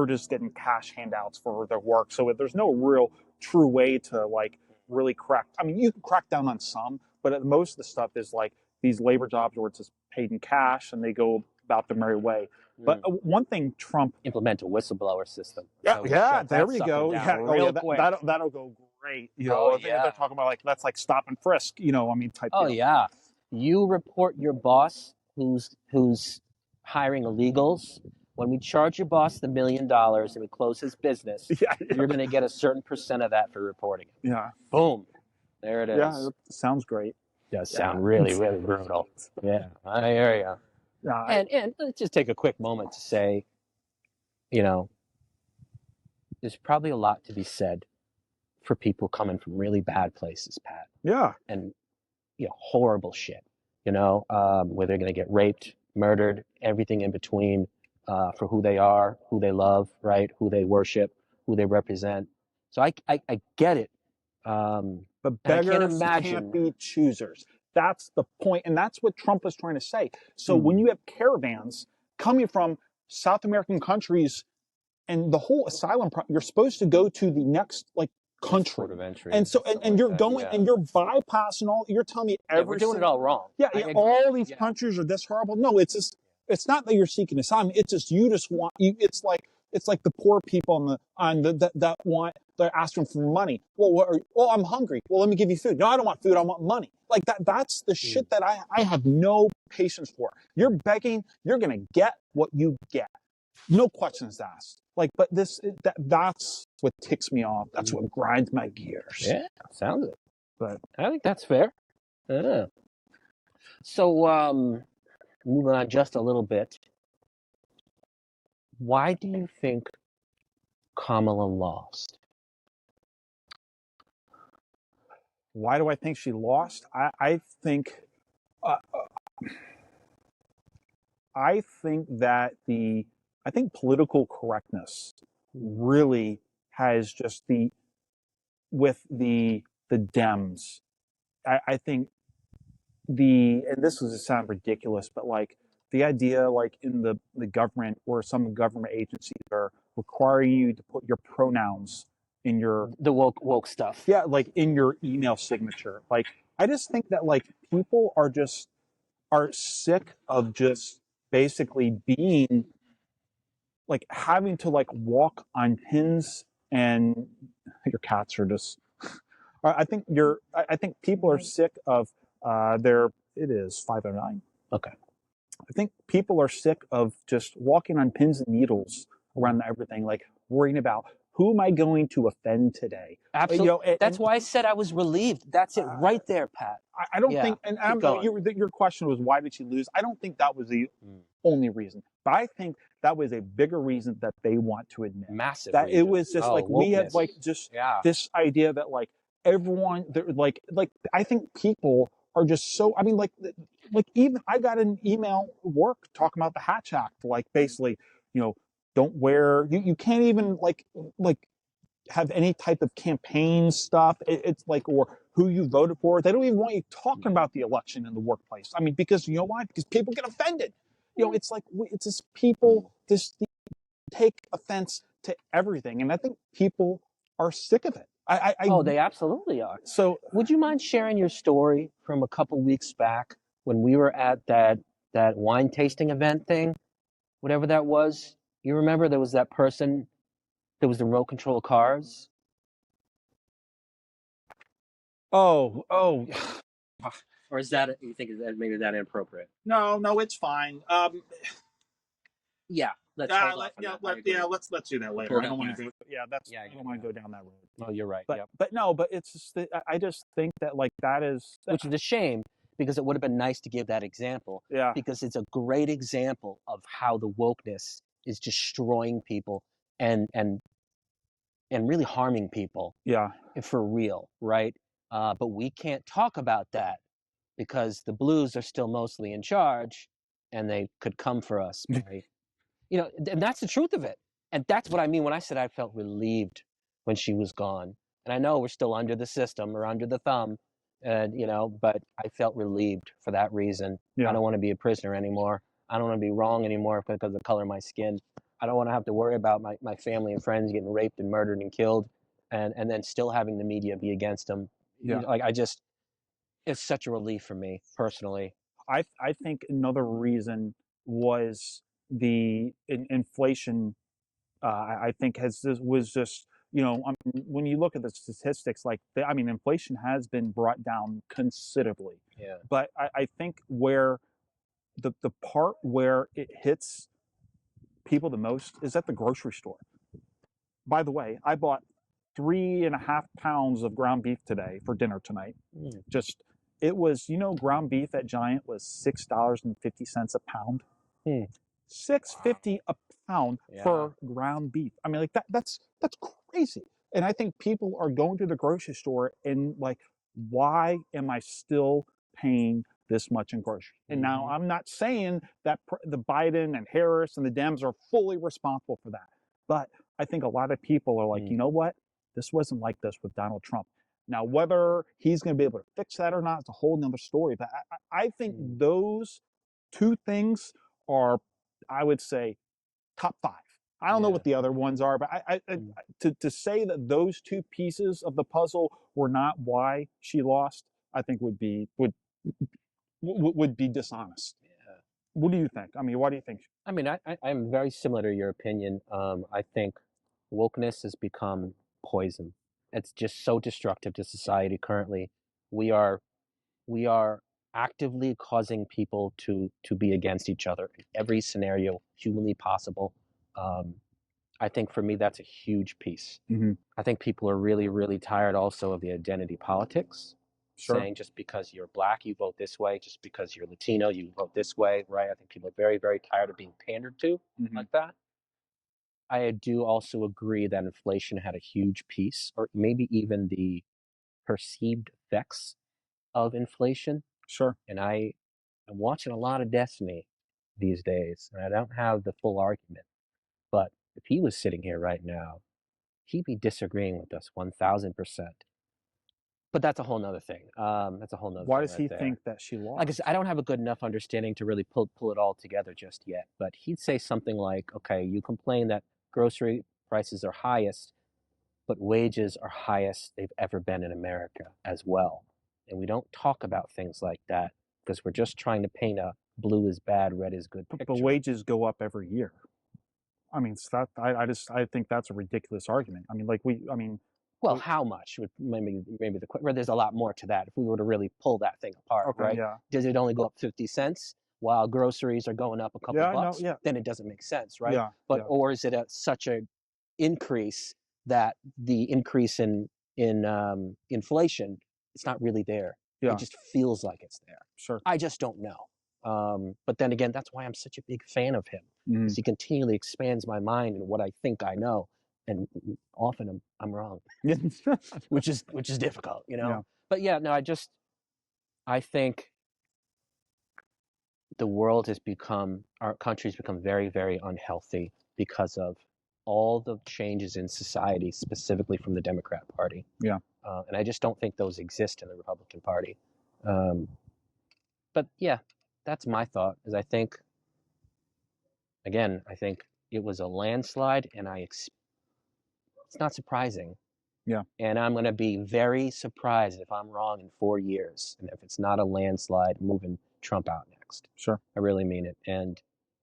just getting cash handouts for their work. So there's no real true way to like really crack. I mean, you can crack down on some, but most of the stuff is like these labor jobs where it's just paid in cash and they go about their merry way. But one thing Trump implement a whistleblower system. Yeah, there we go. That'll go great. They're talking about like that's like stop and frisk. Type. Oh yeah, you report your boss who's hiring illegals. When we charge your boss the $1 million and we close his business, you're going to get a certain percent of that for reporting it. Yeah. Boom. There it is. Yeah, it sounds great. Does sound really, really brutal. Yeah, I hear you. Yeah, and let's just take a quick moment to say, there's probably a lot to be said for people coming from really bad places, Pat. Yeah. And, horrible shit, where they're going to get raped, murdered, everything in between. For who they are, who they love, right? Who they worship, who they represent. So I get it. But beggars can't be choosers. That's the point, and that's what Trump is trying to say. So when you have caravans coming from South American countries and the whole asylum, you're supposed to go to the next country. Port of entry. And so, and you're going yeah. and you're bypassing all, you're telling me Yeah, we're doing it all wrong. Yeah, I agree. all these countries are this horrible. No, it's just, it's not that you're seeking asylum. It's just, you just want, it's like the poor people that want, they're asking for money. Well, I'm hungry. Well, let me give you food. No, I don't want food. I want money. Like that's the shit that I have no patience for. You're begging, you're going to get what you get. No questions asked. Like, but that's what ticks me off. That's what grinds my gears. Yeah, sounds it. But I think that's fair. Yeah. So, moving on just a little bit. Why do you think Kamala lost? why do I think she lost? I think that I think political correctness really has just with the Dems. I think and this was to sound ridiculous, but like the idea, like in the government or some government agencies are requiring you to put your pronouns in your The woke stuff. yeah, like in your email signature. Like I just think that like people are sick of just basically being like having to like walk on pins, and your cats are just I think people are sick of it is 5:09. Okay. I think people are sick of just walking on pins and needles around everything, like worrying about who am I going to offend today? Absolutely. That's why I said I was relieved. That's it right there, Pat. I don't think, and your question was why did she lose? I don't think that was the only reason, but I think that was a bigger reason that they want to admit. Massive. That reason. It was just like we had like just this idea that like everyone, like I think people are just so. I mean, like even I got an email at work talking about the Hatch Act, like basically, don't wear you can't even like have any type of campaign stuff. It's like, or who you voted for. They don't even want you talking about the election in the workplace. I mean, because you know why? Because people get offended. It's like, it's just people just take offense to everything. And I think people are sick of it. They absolutely are. So would you mind sharing your story from a couple weeks back when we were at that wine tasting event thing, whatever that was? You remember there was that person. There was the remote control cars. Oh. Or is that, you think, is that maybe that inappropriate? No, it's fine. Yeah. Let's do that later. I don't want to go. I don't want to go down that road. No, you're right. But it's just I just think that like that is which is a shame because it would have been nice to give that example. Yeah. Because it's a great example of how the wokeness is destroying people and really harming people. Yeah. For real, right? But we can't talk about that because the blues are still mostly in charge, and they could come for us. Right? And that's the truth of it. And that's what I mean when I said I felt relieved when she was gone. And I know we're still under the system or under the thumb, and but I felt relieved for that reason. Yeah. I don't want to be a prisoner anymore. I don't want to be wrong anymore because of the color of my skin. I don't want to have to worry about my family and friends getting raped and murdered and killed, and then still having the media be against them. Yeah. It's such a relief for me personally. I think another reason was the inflation. I think was just when you look at the statistics, like inflation has been brought down considerably. Yeah. But I think where the part where it hits people the most is at the grocery store. By the way, I bought 3.5 pounds of ground beef today for dinner tonight. It was, ground beef at Giant was $6.50 a pound. $6.50 a pound for ground beef. I mean, like that's crazy. And I think people are going to the grocery store and like, why am I still paying this much in groceries? And now I'm not saying that the Biden and Harris and the Dems are fully responsible for that, but I think a lot of people are like, you know what? This wasn't like this with Donald Trump. Now, whether he's going to be able to fix that or not is a whole nother story. But I think those two things are, I would say, top 5. I don't know Yeah. what the other ones are, but to say that those two pieces of the puzzle were not why she lost, I think would be dishonest. Yeah. What do you think? I mean, why do you think? I mean, I'm very similar to your opinion. I think wokeness has become poison. It's just so destructive to society currently. We are we are actively causing people to be against each other in every scenario humanly possible. Um, I think for me that's a huge piece. Mm-hmm. I think people are really, really tired also of the identity politics. Sure. Saying just because you're black, you vote this way. Just because you're Latino, you vote this way, right? I think people are very, very tired of being pandered to like that. I do also agree that inflation had a huge piece, or maybe even the perceived effects of inflation. Sure. And I'm watching a lot of Destiny these days, and I don't have the full argument. But if he was sitting here right now, he'd be disagreeing with us 1,000%. But that's a whole nother thing. That's a whole nother Why thing does he right there. think that she lost? Like I said, I don't have a good enough understanding to really pull it all together just yet. But he'd say something like, okay, you complain that grocery prices are highest, but wages are highest they've ever been in America as well. And we don't talk about things like that because we're just trying to paint a blue is bad, red is good picture. But wages go up every year. I mean, I think that's a ridiculous argument. I mean, Well, how much would maybe there's a lot more to that if we were to really pull that thing apart, okay, right? yeah. Does it only go up 50 cents while groceries are going up a couple bucks? Yeah. Then it doesn't make sense, right? Yeah. But or is it such a increase that the increase in inflation, it's not really there. Yeah. It just feels like it's there. Sure. I just don't know. But then again, that's why I'm such a big fan of him, because he continually expands my mind and what I think I know, and often I'm wrong, which is difficult, you know. Yeah. But yeah, no, I think the world has become, our country's become very, very unhealthy because of all the changes in society, specifically from the Democrat Party. Yeah. And I just don't think those exist in the Republican Party. But yeah, that's my thought. Is I think it was a landslide, and it's not surprising. Yeah. And I'm going to be very surprised if I'm wrong in 4 years, and if it's not a landslide, moving Trump out next. Sure. I really mean it. And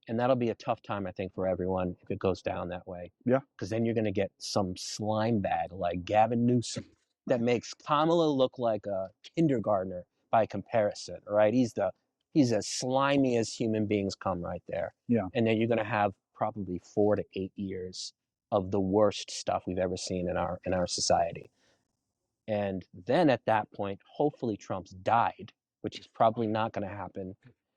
that'll be a tough time, I think, for everyone if it goes down that way. Yeah. Because then you're going to get some slime bag like Gavin Newsom that makes Kamala look like a kindergartner by comparison, right? He's as slimy as human beings come right there. Yeah. And then you're going to have probably 4 to 8 years of the worst stuff we've ever seen in our society. And then at that point, hopefully Trump's died, which is probably not going to happen.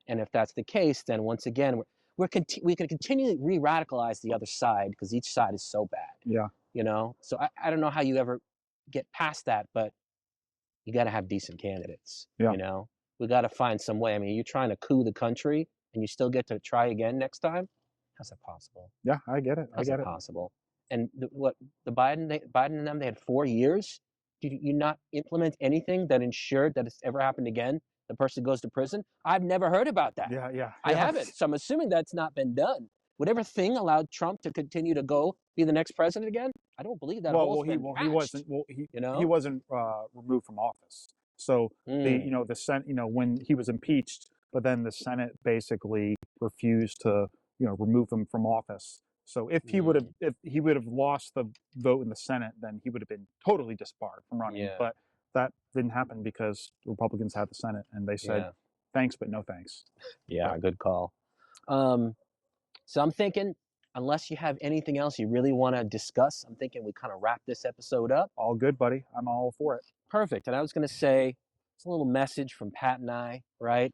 And if that's the case, then once again, we can continually re-radicalize the other side because each side is so bad. Yeah. You know? So I don't know how you ever get past that, but you got to have decent candidates. Yeah. You know? We got to find some way. I mean, you're trying to coup the country and you still get to try again next time? How's that possible? Yeah, I get it. How's that possible? And the Biden and them, they had 4 years. Did you not implement anything that ensured that it's ever happened again? The person goes to prison? I've never heard about that. Yeah. I haven't. So I'm assuming that's not been done. Whatever thing allowed Trump to continue to be the next president again, I don't believe that. He wasn't removed from office. So the Senate, when he was impeached, but then the Senate basically refused to, remove him from office. So if he would have lost the vote in the Senate, then he would have been totally disbarred from running. Yeah. But that didn't happen because the Republicans had the Senate, and they said thanks, but no thanks. Yeah, good call. So I'm thinking, unless you have anything else you really want to discuss, I'm thinking we kind of wrap this episode up. All good, buddy. I'm all for it. Perfect. And I was going to say, it's a little message from Pat and I, right?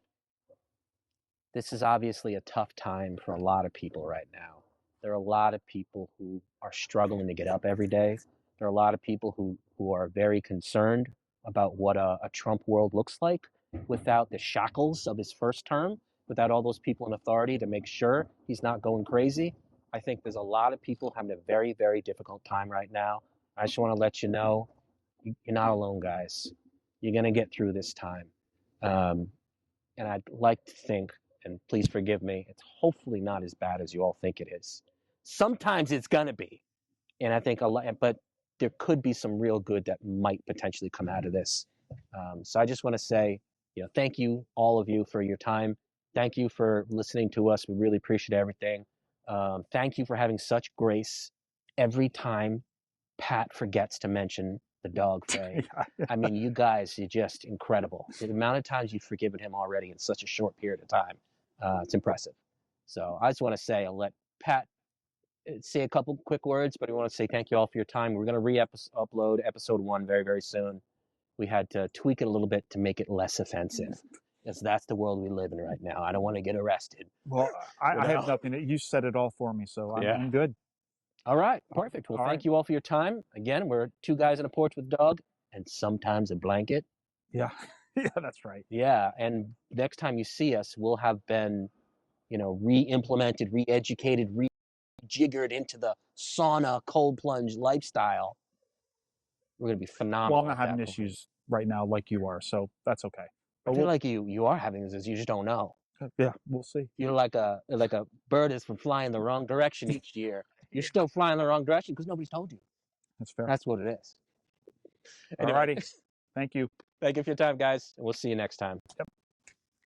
This is obviously a tough time for a lot of people right now. There are a lot of people who are struggling to get up every day. There are a lot of people who are very concerned about what a Trump world looks like without the shackles of his first term, without all those people in authority to make sure he's not going crazy. I think there's a lot of people having a very, very difficult time right now. I just want to let you know, you're not alone, guys. You're going to get through this time. And I'd like to think, and please forgive me, it's hopefully not as bad as you all think it is. sometimes it's gonna be, and I think a lot, but there could be some real good that might potentially come out of this. So I just want to say, thank you, all of you, for your time. Thank you for listening to us. We really appreciate everything. Thank you for having such grace every time Pat forgets to mention the dog thing. I mean, you guys, you're just incredible. The amount of times you've forgiven him already in such a short period of time, it's impressive. So I just want to say, I'll let Pat say a couple quick words, but I want to say thank you all for your time. We're going to re-upload episode 1 very, very soon. We had to tweak it a little bit to make it less offensive, because that's the world we live in right now. I don't want to get arrested. Well, I have nothing. You said it all for me, so I'm good. All right, perfect. Well, thank you all for your time. Again, we're 2 guys on a porch with a dog and sometimes a blanket. Yeah, yeah, that's right. Yeah, and next time you see us, we'll have been, re-implemented, re-educated, jiggered into the sauna, cold plunge lifestyle. We're going to be phenomenal. Well, I'm not having issues right now like you are, so that's okay. But I feel like you are having this, you just don't know. Yeah, we'll see. You're like a bird that's been flying the wrong direction each year. You're still flying the wrong direction because nobody's told you. That's fair. That's what it is. Anyway, alrighty. Thank you. Thank you for your time, guys, and we'll see you next time. Yep.